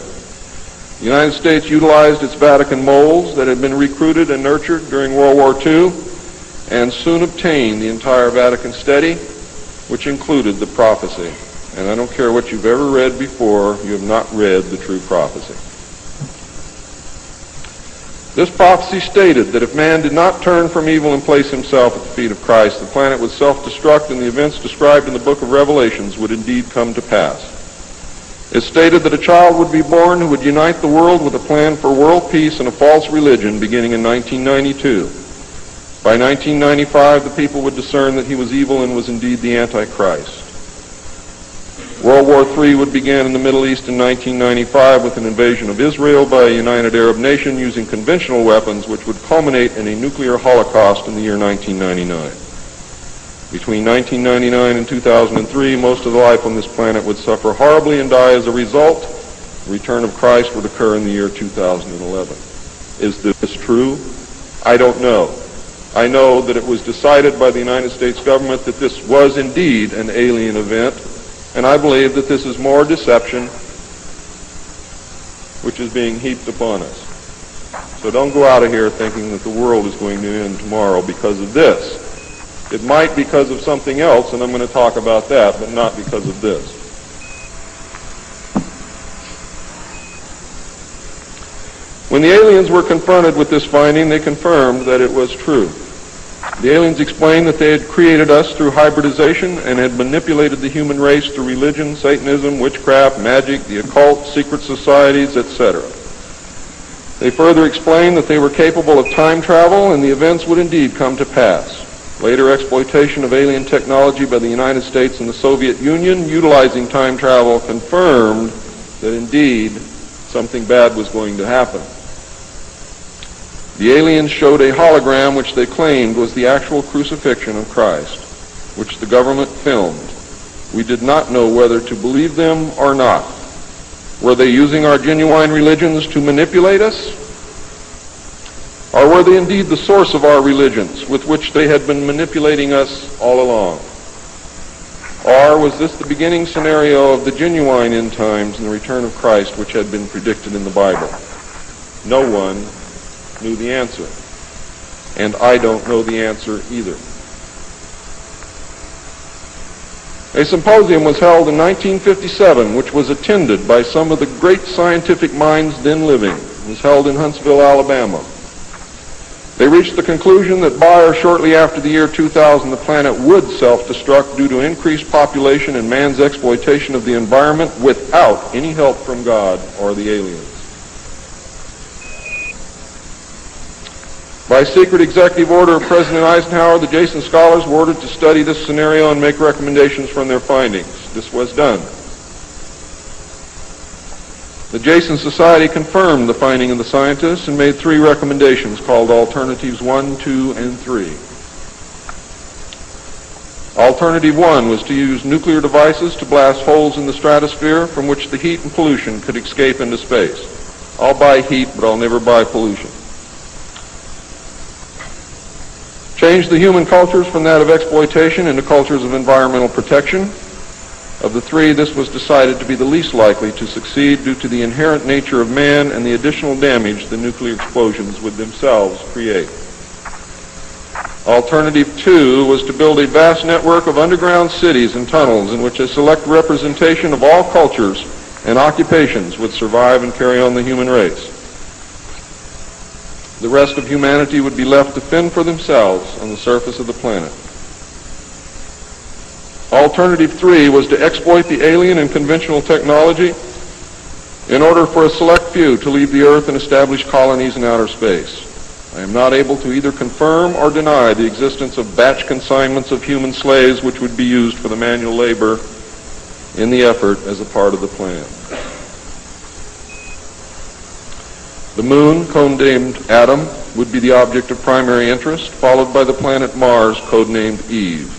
The United States utilized its Vatican moles that had been recruited and nurtured during World War II and soon obtained the entire Vatican study, which included the prophecy. And I don't care what you've ever read before, you have not read the true prophecy. This prophecy stated that if man did not turn from evil and place himself at the feet of Christ, the planet would self-destruct and the events described in the book of Revelations would indeed come to pass. It stated that a child would be born who would unite the world with a plan for world peace and a false religion beginning in 1992. By 1995, the people would discern that he was evil and was indeed the Antichrist. World War III would begin in the Middle East in 1995 with an invasion of Israel by a united Arab nation using conventional weapons, which would culminate in a nuclear holocaust in the year 1999. Between 1999 and 2003, most of the life on this planet would suffer horribly and die as a result. The return of Christ would occur in the year 2011. Is this true? I don't know. I know that it was decided by the United States government that this was indeed an alien event, and I believe that this is more deception which is being heaped upon us. So don't go out of here thinking that the world is going to end tomorrow because of this. It might because of something else, and I'm going to talk about that, but not because of this. When the aliens were confronted with this finding, they confirmed that it was true. The aliens explained that they had created us through hybridization and had manipulated the human race through religion, Satanism, witchcraft, magic, the occult, secret societies, etc. They further explained that they were capable of time travel and the events would indeed come to pass. Later exploitation of alien technology by the United States and the Soviet Union utilizing time travel confirmed that indeed something bad was going to happen. The aliens showed a hologram which they claimed was the actual crucifixion of Christ, which the government filmed. We did not know whether to believe them or not. Were they using our genuine religions to manipulate us? Or were they indeed the source of our religions with which they had been manipulating us all along? Or was this the beginning scenario of the genuine end times and the return of Christ which had been predicted in the Bible? No one knew the answer, and I don't know the answer either. A symposium was held in 1957, which was attended by some of the great scientific minds then living. It was held in Huntsville, Alabama. They reached the conclusion that by or shortly after the year 2000, the planet would self-destruct due to increased population and man's exploitation of the environment without any help from God or the aliens. By secret executive order of President Eisenhower, the Jason scholars were ordered to study this scenario and make recommendations from their findings. This was done. The Jason Society confirmed the finding of the scientists and made 3 recommendations called Alternatives 1, 2, and 3. Alternative 1 was to use nuclear devices to blast holes in the stratosphere from which the heat and pollution could escape into space. I'll buy heat, but I'll never buy pollution. Change the human cultures from that of exploitation into cultures of environmental protection. Of the 3, this was decided to be the least likely to succeed due to the inherent nature of man and the additional damage the nuclear explosions would themselves create. Alternative 2 was to build a vast network of underground cities and tunnels in which a select representation of all cultures and occupations would survive and carry on the human race. The rest of humanity would be left to fend for themselves on the surface of the planet. Alternative 3 was to exploit the alien and conventional technology in order for a select few to leave the Earth and establish colonies in outer space. I am not able to either confirm or deny the existence of batch consignments of human slaves which would be used for the manual labor in the effort as a part of the plan. The moon, codenamed Adam, would be the object of primary interest, followed by the planet Mars, codenamed Eve.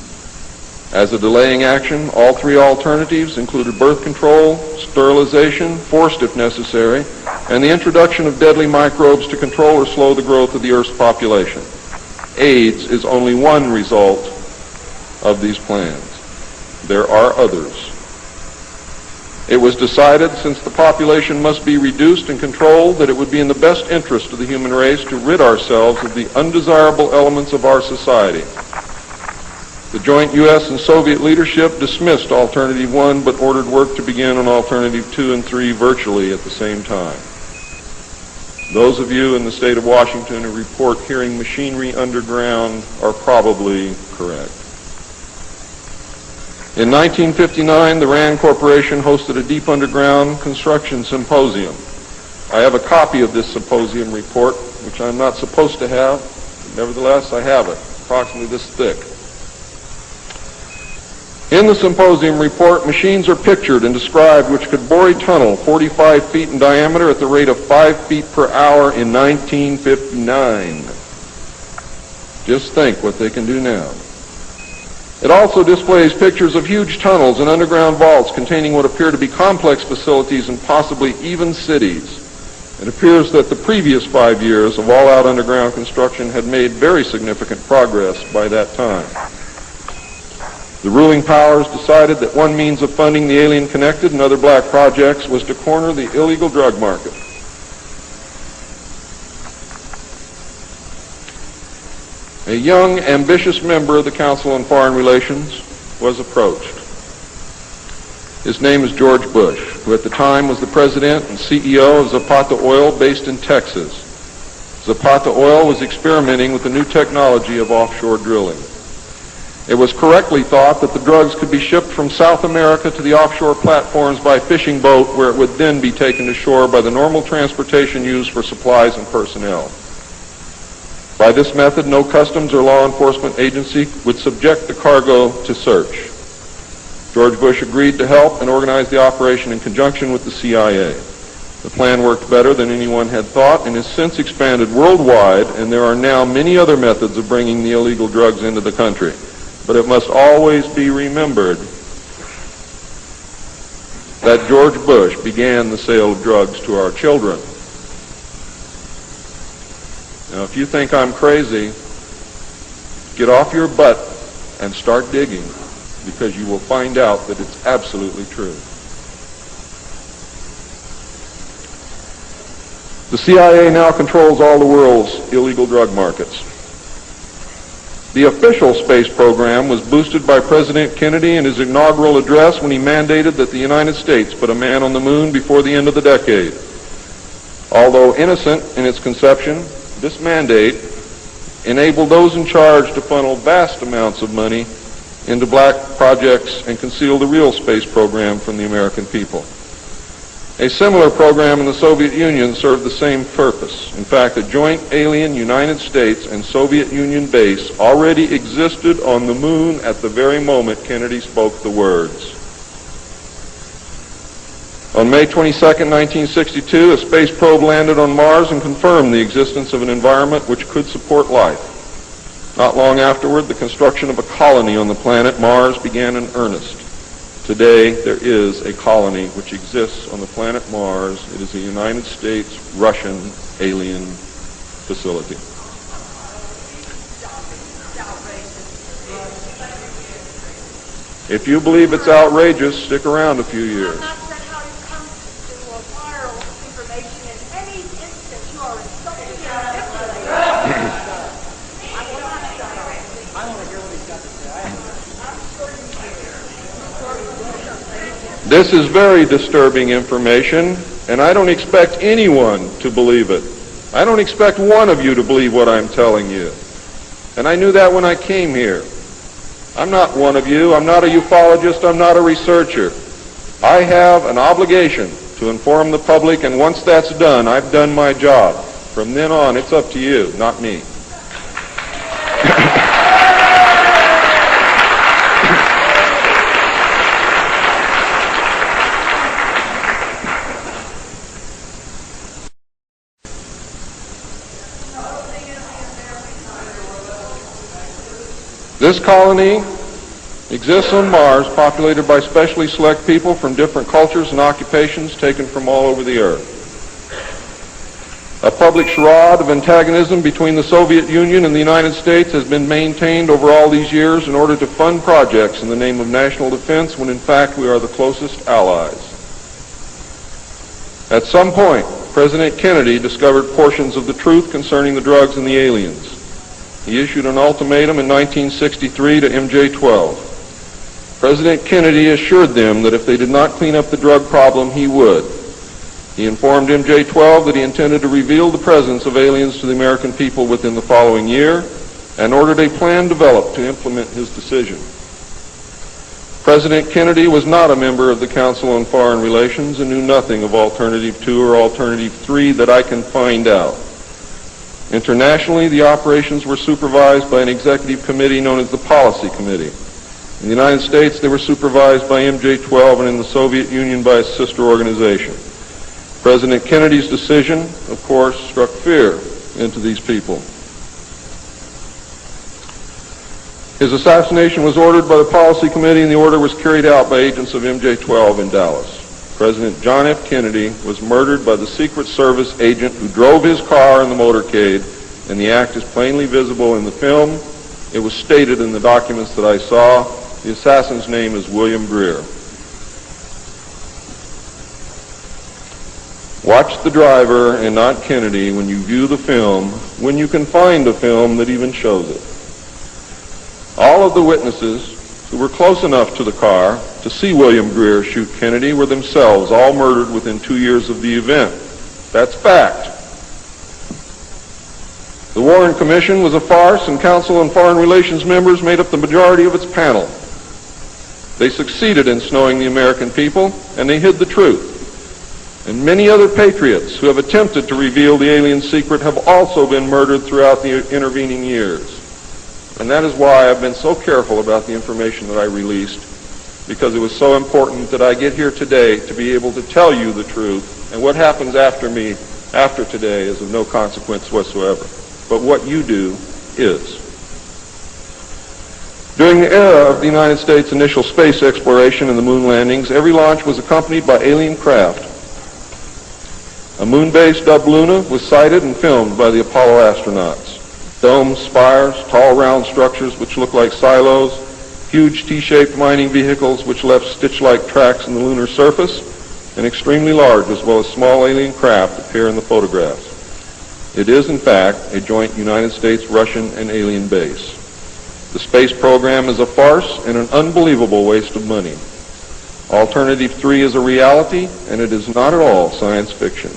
As a delaying action, all 3 alternatives included birth control, sterilization, forced if necessary, and the introduction of deadly microbes to control or slow the growth of the Earth's population. AIDS is only one result of these plans. There are others. It was decided, since the population must be reduced and controlled, that it would be in the best interest of the human race to rid ourselves of the undesirable elements of our society. The joint U.S. and Soviet leadership dismissed Alternative 1, but ordered work to begin on Alternative 2 and 3 virtually at the same time. Those of you in the state of Washington who report hearing machinery underground are probably correct. In 1959, the RAND Corporation hosted a deep underground construction symposium. I have a copy of this symposium report, which I'm not supposed to have. Nevertheless, I have it, approximately this thick. In the symposium report, machines are pictured and described which could bore a tunnel 45 feet in diameter at the rate of 5 feet per hour in 1959. Just think what they can do now. It also displays pictures of huge tunnels and underground vaults containing what appear to be complex facilities and possibly even cities. It appears that the previous 5 years of all-out underground construction had made very significant progress by that time. The ruling powers decided that one means of funding the alien-connected and other black projects was to corner the illegal drug market. A young, ambitious member of the Council on Foreign Relations was approached. His name is George Bush, who at the time was the president and CEO of Zapata Oil based in Texas. Zapata Oil was experimenting with the new technology of offshore drilling. It was correctly thought that the drugs could be shipped from South America to the offshore platforms by fishing boat, where it would then be taken to shore by the normal transportation used for supplies and personnel. By this method, no customs or law enforcement agency would subject the cargo to search. George Bush agreed to help and organize the operation in conjunction with the CIA. The plan worked better than anyone had thought and has since expanded worldwide, and there are now many other methods of bringing the illegal drugs into the country. But it must always be remembered that George Bush began the sale of drugs to our children. Now, if you think I'm crazy, get off your butt and start digging, because you will find out that it's absolutely true. The CIA now controls all the world's illegal drug markets. The official space program was boosted by President Kennedy in his inaugural address when he mandated that the United States put a man on the moon before the end of the decade. Although innocent in its conception, this mandate enabled those in charge to funnel vast amounts of money into black projects and conceal the real space program from the American people. A similar program in the Soviet Union served the same purpose. In fact, a joint alien United States and Soviet Union base already existed on the moon at the very moment Kennedy spoke the words. On May 22, 1962, a space probe landed on Mars and confirmed the existence of an environment which could support life. Not long afterward, the construction of a colony on the planet Mars began in earnest. Today, there is a colony which exists on the planet Mars. It is a United States-Russian alien facility. If you believe it's outrageous, stick around a few years. This is very disturbing information, and I don't expect anyone to believe it. I don't expect one of you to believe what I'm telling you. And I knew that when I came here. I'm not one of you. I'm not a ufologist. I'm not a researcher. I have an obligation to inform the public, and once that's done, I've done my job. From then on, it's up to you, not me. This colony exists on Mars, populated by specially select people from different cultures and occupations taken from all over the earth. A public charade of antagonism between the Soviet Union and the United States has been maintained over all these years in order to fund projects in the name of national defense when in fact we are the closest allies. At some point, President Kennedy discovered portions of the truth concerning the drugs and the aliens. He issued an ultimatum in 1963 to MJ-12. President Kennedy assured them that if they did not clean up the drug problem, he would. He informed MJ-12 that he intended to reveal the presence of aliens to the American people within the following year and ordered a plan developed to implement his decision. President Kennedy was not a member of the Council on Foreign Relations and knew nothing of Alternative 2 or Alternative 3 that I can find out. Internationally, the operations were supervised by an executive committee known as the Policy Committee. In the United States, they were supervised by MJ-12 and in the Soviet Union by its sister organization. President Kennedy's decision, of course, struck fear into these people. His assassination was ordered by the Policy Committee, and the order was carried out by agents of MJ-12 in Dallas. President John F. Kennedy was murdered by the Secret Service agent who drove his car in the motorcade, and the act is plainly visible in the film. It was stated in the documents that I saw. The assassin's name is William Greer. Watch the driver and not Kennedy when you view the film, when you can find a film that even shows it. All of the witnesses who were close enough to the car to see William Greer shoot Kennedy were themselves all murdered within 2 years of the event. That's fact. The Warren Commission was a farce, and Council on Foreign Relations members made up the majority of its panel. They succeeded in snowing the American people, and they hid the truth. And many other patriots who have attempted to reveal the alien secret have also been murdered throughout the intervening years. And that is why I've been so careful about the information that I released, because it was so important that I get here today to be able to tell you the truth, and what happens after me, after today, is of no consequence whatsoever. But what you do is. During the era of the United States' initial space exploration and the moon landings, every launch was accompanied by alien craft. A moon base dubbed Luna was sighted and filmed by the Apollo astronauts. Domes, spires, tall round structures which look like silos, huge T-shaped mining vehicles which left stitch-like tracks in the lunar surface, and extremely large as well as small alien craft appear in the photographs. It is, in fact, a joint United States, Russian, and alien base. The space program is a farce and an unbelievable waste of money. Alternative 3 is a reality, and it is not at all science fiction.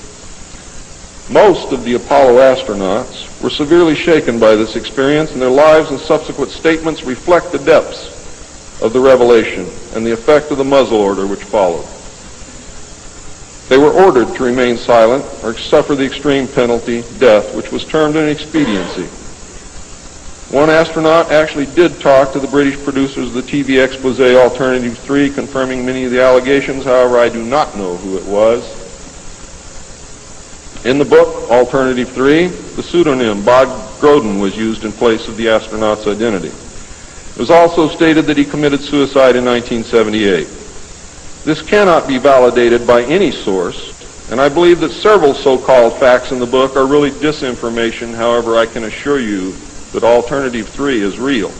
Most of the Apollo astronauts were severely shaken by this experience, and their lives and subsequent statements reflect the depths of the revelation and the effect of the muzzle order which followed. They were ordered to remain silent or suffer the extreme penalty, death, which was termed an expediency. One astronaut actually did talk to the British producers of the TV expose Alternative 3, confirming many of the allegations. However, I do not know who it was. In the book, Alternative 3, the pseudonym Bob Groden was used in place of the astronaut's identity. It was also stated that he committed suicide in 1978. This cannot be validated by any source, and I believe that several so-called facts in the book are really disinformation. However, I can assure you that Alternative 3 is real.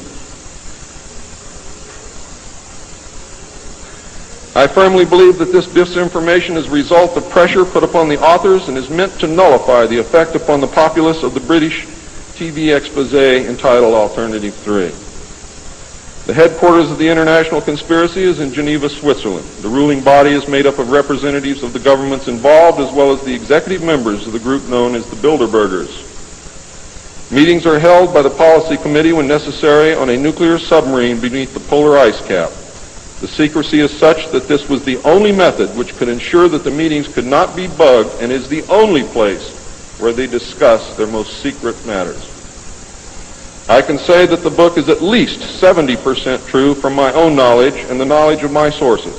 I firmly believe that this disinformation is a result of pressure put upon the authors and is meant to nullify the effect upon the populace of the British TV expose entitled Alternative 3. The headquarters of the international conspiracy is in Geneva, Switzerland. The ruling body is made up of representatives of the governments involved as well as the executive members of the group known as the Bilderbergers. Meetings are held by the Policy Committee when necessary on a nuclear submarine beneath the polar ice cap. The secrecy is such that this was the only method which could ensure that the meetings could not be bugged and is the only place where they discuss their most secret matters. I can say that the book is at least 70% true from my own knowledge and the knowledge of my sources.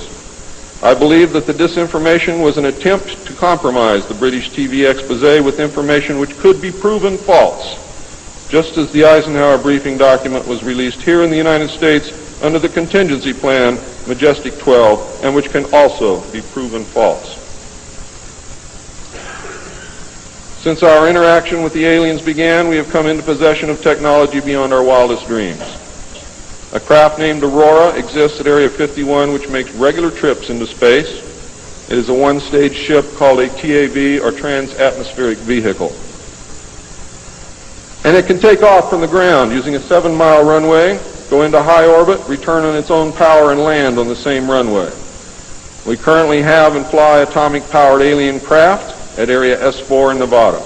I believe that the disinformation was an attempt to compromise the British TV expose with information which could be proven false, just as the Eisenhower briefing document was released here in the United States under the contingency plan Majestic 12, and which can also be proven false. Since our interaction with the aliens began, we have come into possession of technology beyond our wildest dreams. A craft named Aurora exists at Area 51, which makes regular trips into space. It is a one-stage ship called a TAV, or Trans-Atmospheric Vehicle. And it can take off from the ground using a 7-mile runway, go into high orbit, return on its own power, and land on the same runway. We currently have and fly atomic-powered alien craft at Area S4 in Nevada.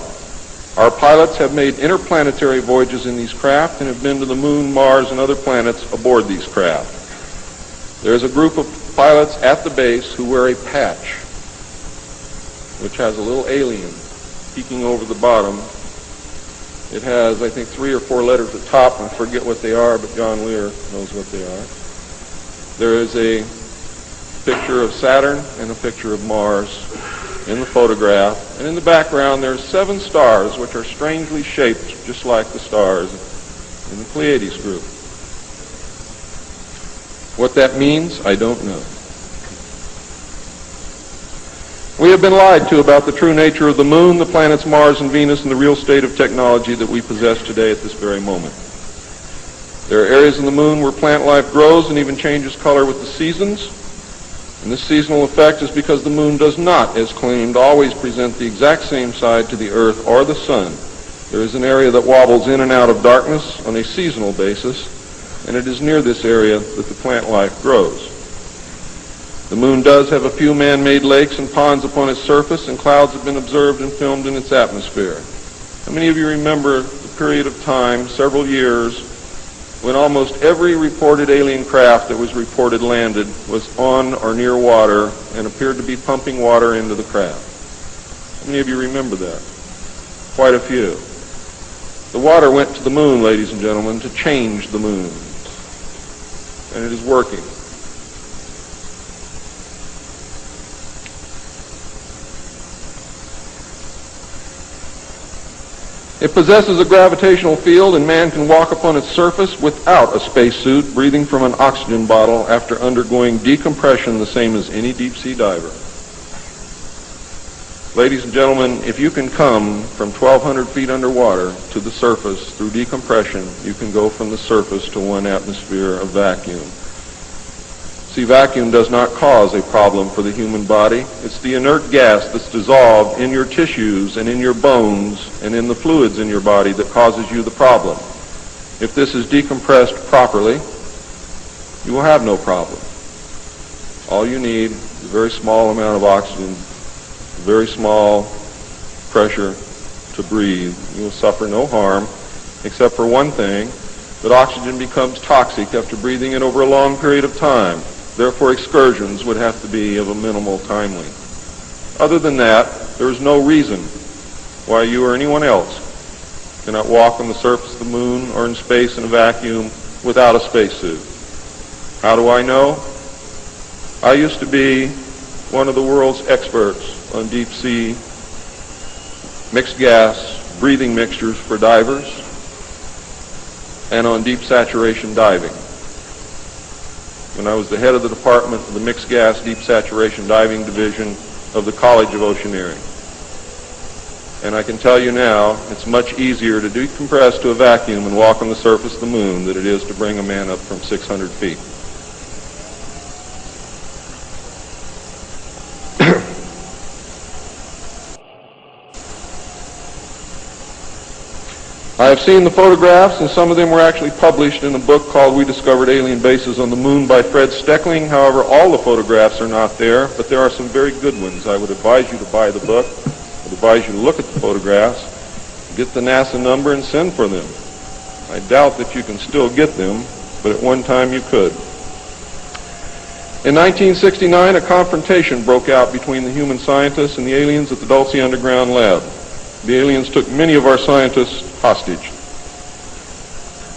Our pilots have made interplanetary voyages in these craft and have been to the Moon, Mars, and other planets aboard these craft. There is a group of pilots at the base who wear a patch, which has a little alien peeking over the bottom. It has, I think, 3 or 4 letters at the top. I forget what they are, but John Lear knows what they are. There is a picture of Saturn and a picture of Mars in the photograph. And in the background, there are 7 stars, which are strangely shaped just like the stars in the Pleiades group. What that means, I don't know. We have been lied to about the true nature of the Moon, the planets Mars and Venus, and the real state of technology that we possess today at this very moment. There are areas in the Moon where plant life grows and even changes color with the seasons. And this seasonal effect is because the Moon does not, as claimed, always present the exact same side to the Earth or the Sun. There is an area that wobbles in and out of darkness on a seasonal basis, and it is near this area that the plant life grows. The Moon does have a few man-made lakes and ponds upon its surface, and clouds have been observed and filmed in its atmosphere. How many of you remember the period of time, several years, when almost every reported alien craft that was reported landed was on or near water and appeared to be pumping water into the craft? How many of you remember that? Quite a few. The water went to the Moon, ladies and gentlemen, to change the Moon. And it is working. It possesses a gravitational field, and man can walk upon its surface without a spacesuit, breathing from an oxygen bottle after undergoing decompression the same as any deep-sea diver. Ladies and gentlemen, if you can come from 1,200 feet underwater to the surface through decompression, you can go from the surface to 1 atmosphere of vacuum. See, vacuum does not cause a problem for the human body. It's the inert gas that's dissolved in your tissues and in your bones and in the fluids in your body that causes you the problem. If this is decompressed properly, you will have no problem. All you need is a very small amount of oxygen, a very small pressure to breathe. You will suffer no harm, except for one thing, that oxygen becomes toxic after breathing it over a long period of time. Therefore, excursions would have to be of a minimal time length. Other than that, there is no reason why you or anyone else cannot walk on the surface of the Moon or in space in a vacuum without a spacesuit. How do I know? I used to be one of the world's experts on deep-sea mixed gas breathing mixtures for divers and on deep saturation diving. When I was the head of the department of the Mixed Gas Deep Saturation Diving Division of the College of Oceaneering. And I can tell you now, it's much easier to decompress to a vacuum and walk on the surface of the Moon than it is to bring a man up from 600 feet. I have seen the photographs, and some of them were actually published in a book called We Discovered Alien Bases on the Moon by Fred Steckling. However, all the photographs are not there, but there are some very good ones. I would advise you to buy the book. I would advise you to look at the photographs, get the NASA number, and send for them. I doubt that you can still get them, but at one time you could. In 1969, a confrontation broke out between the human scientists and the aliens at the Dulce Underground Lab. The aliens took many of our scientists hostage.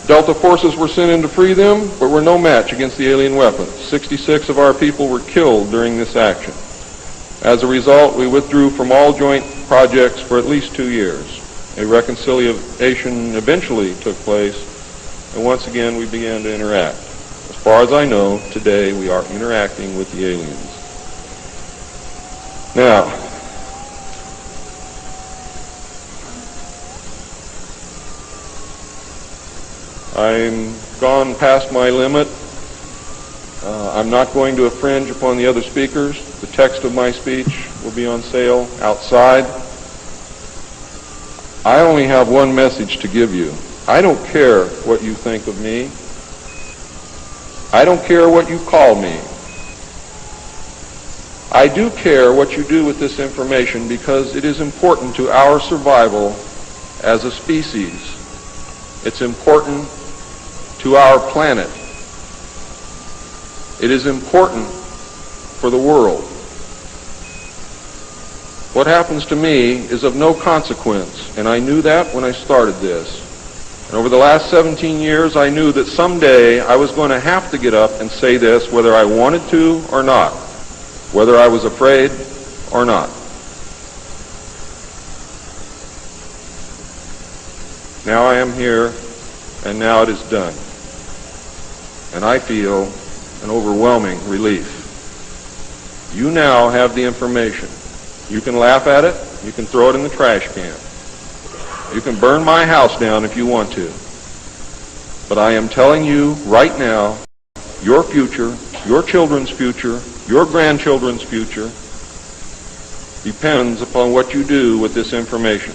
Delta forces were sent in to free them, but were no match against the alien weapons. 66 of our people were killed during this action. As a result, we withdrew from all joint projects for at least 2 years. A reconciliation eventually took place, and once again we began to interact. As far as I know, today we are interacting with the aliens. Now, I'm gone past my limit. I'm not going to infringe upon the other speakers. The text of my speech will be on sale outside. I only have one message to give you. I don't care what you think of me. I don't care what you call me. I do care what you do with this information because it is important to our survival as a species. It's important to our planet. It is important for the world. What happens to me is of no consequence, and I knew that when I started this. And over the last 17 years, I knew that someday I was going to have to get up and say this, whether I wanted to or not, whether I was afraid or not. Now I am here, and now it is done. And I feel an overwhelming relief. You now have the information. You can laugh at it. You can throw it in the trash can. You can burn my house down if you want to. But I am telling you right now, your future, your children's future, your grandchildren's future depends upon what you do with this information.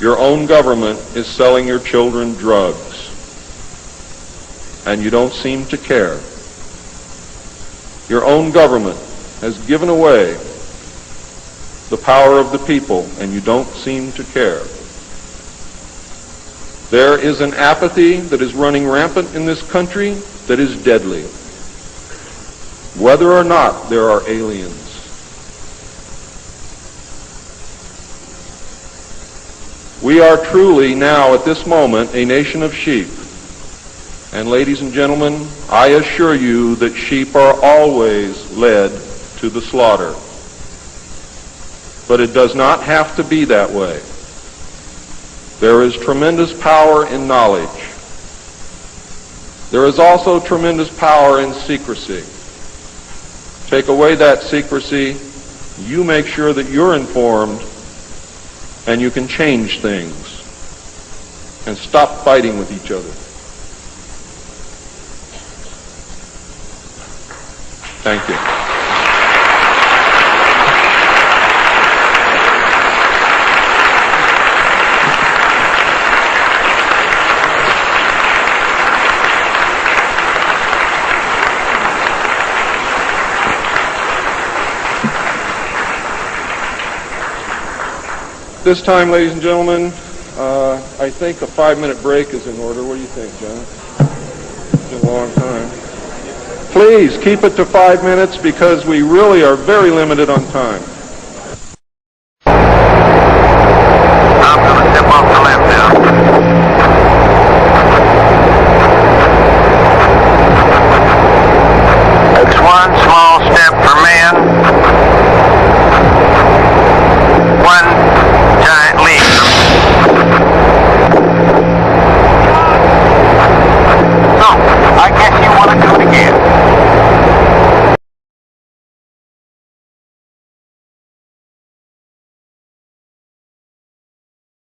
Your own government is selling your children drugs, and you don't seem to care. Your own government has given away the power of the people, and you don't seem to care. There is an apathy that is running rampant in this country that is deadly, whether or not there are aliens. We are truly now, at this moment, a nation of sheep. And ladies and gentlemen, I assure you that sheep are always led to the slaughter. But it does not have to be that way. There is tremendous power in knowledge. There is also tremendous power in secrecy. Take away that secrecy, you make sure that you're informed, and you can change things and stop fighting with each other. Thank you. This time, ladies and gentlemen, I think a 5-minute break is in order. What do you think, John? It's been a long time. Please keep it to 5 minutes because we really are very limited on time. I'm going to step off the left now. It's one small step for man, one giant leap. So, I guess you want to do it again.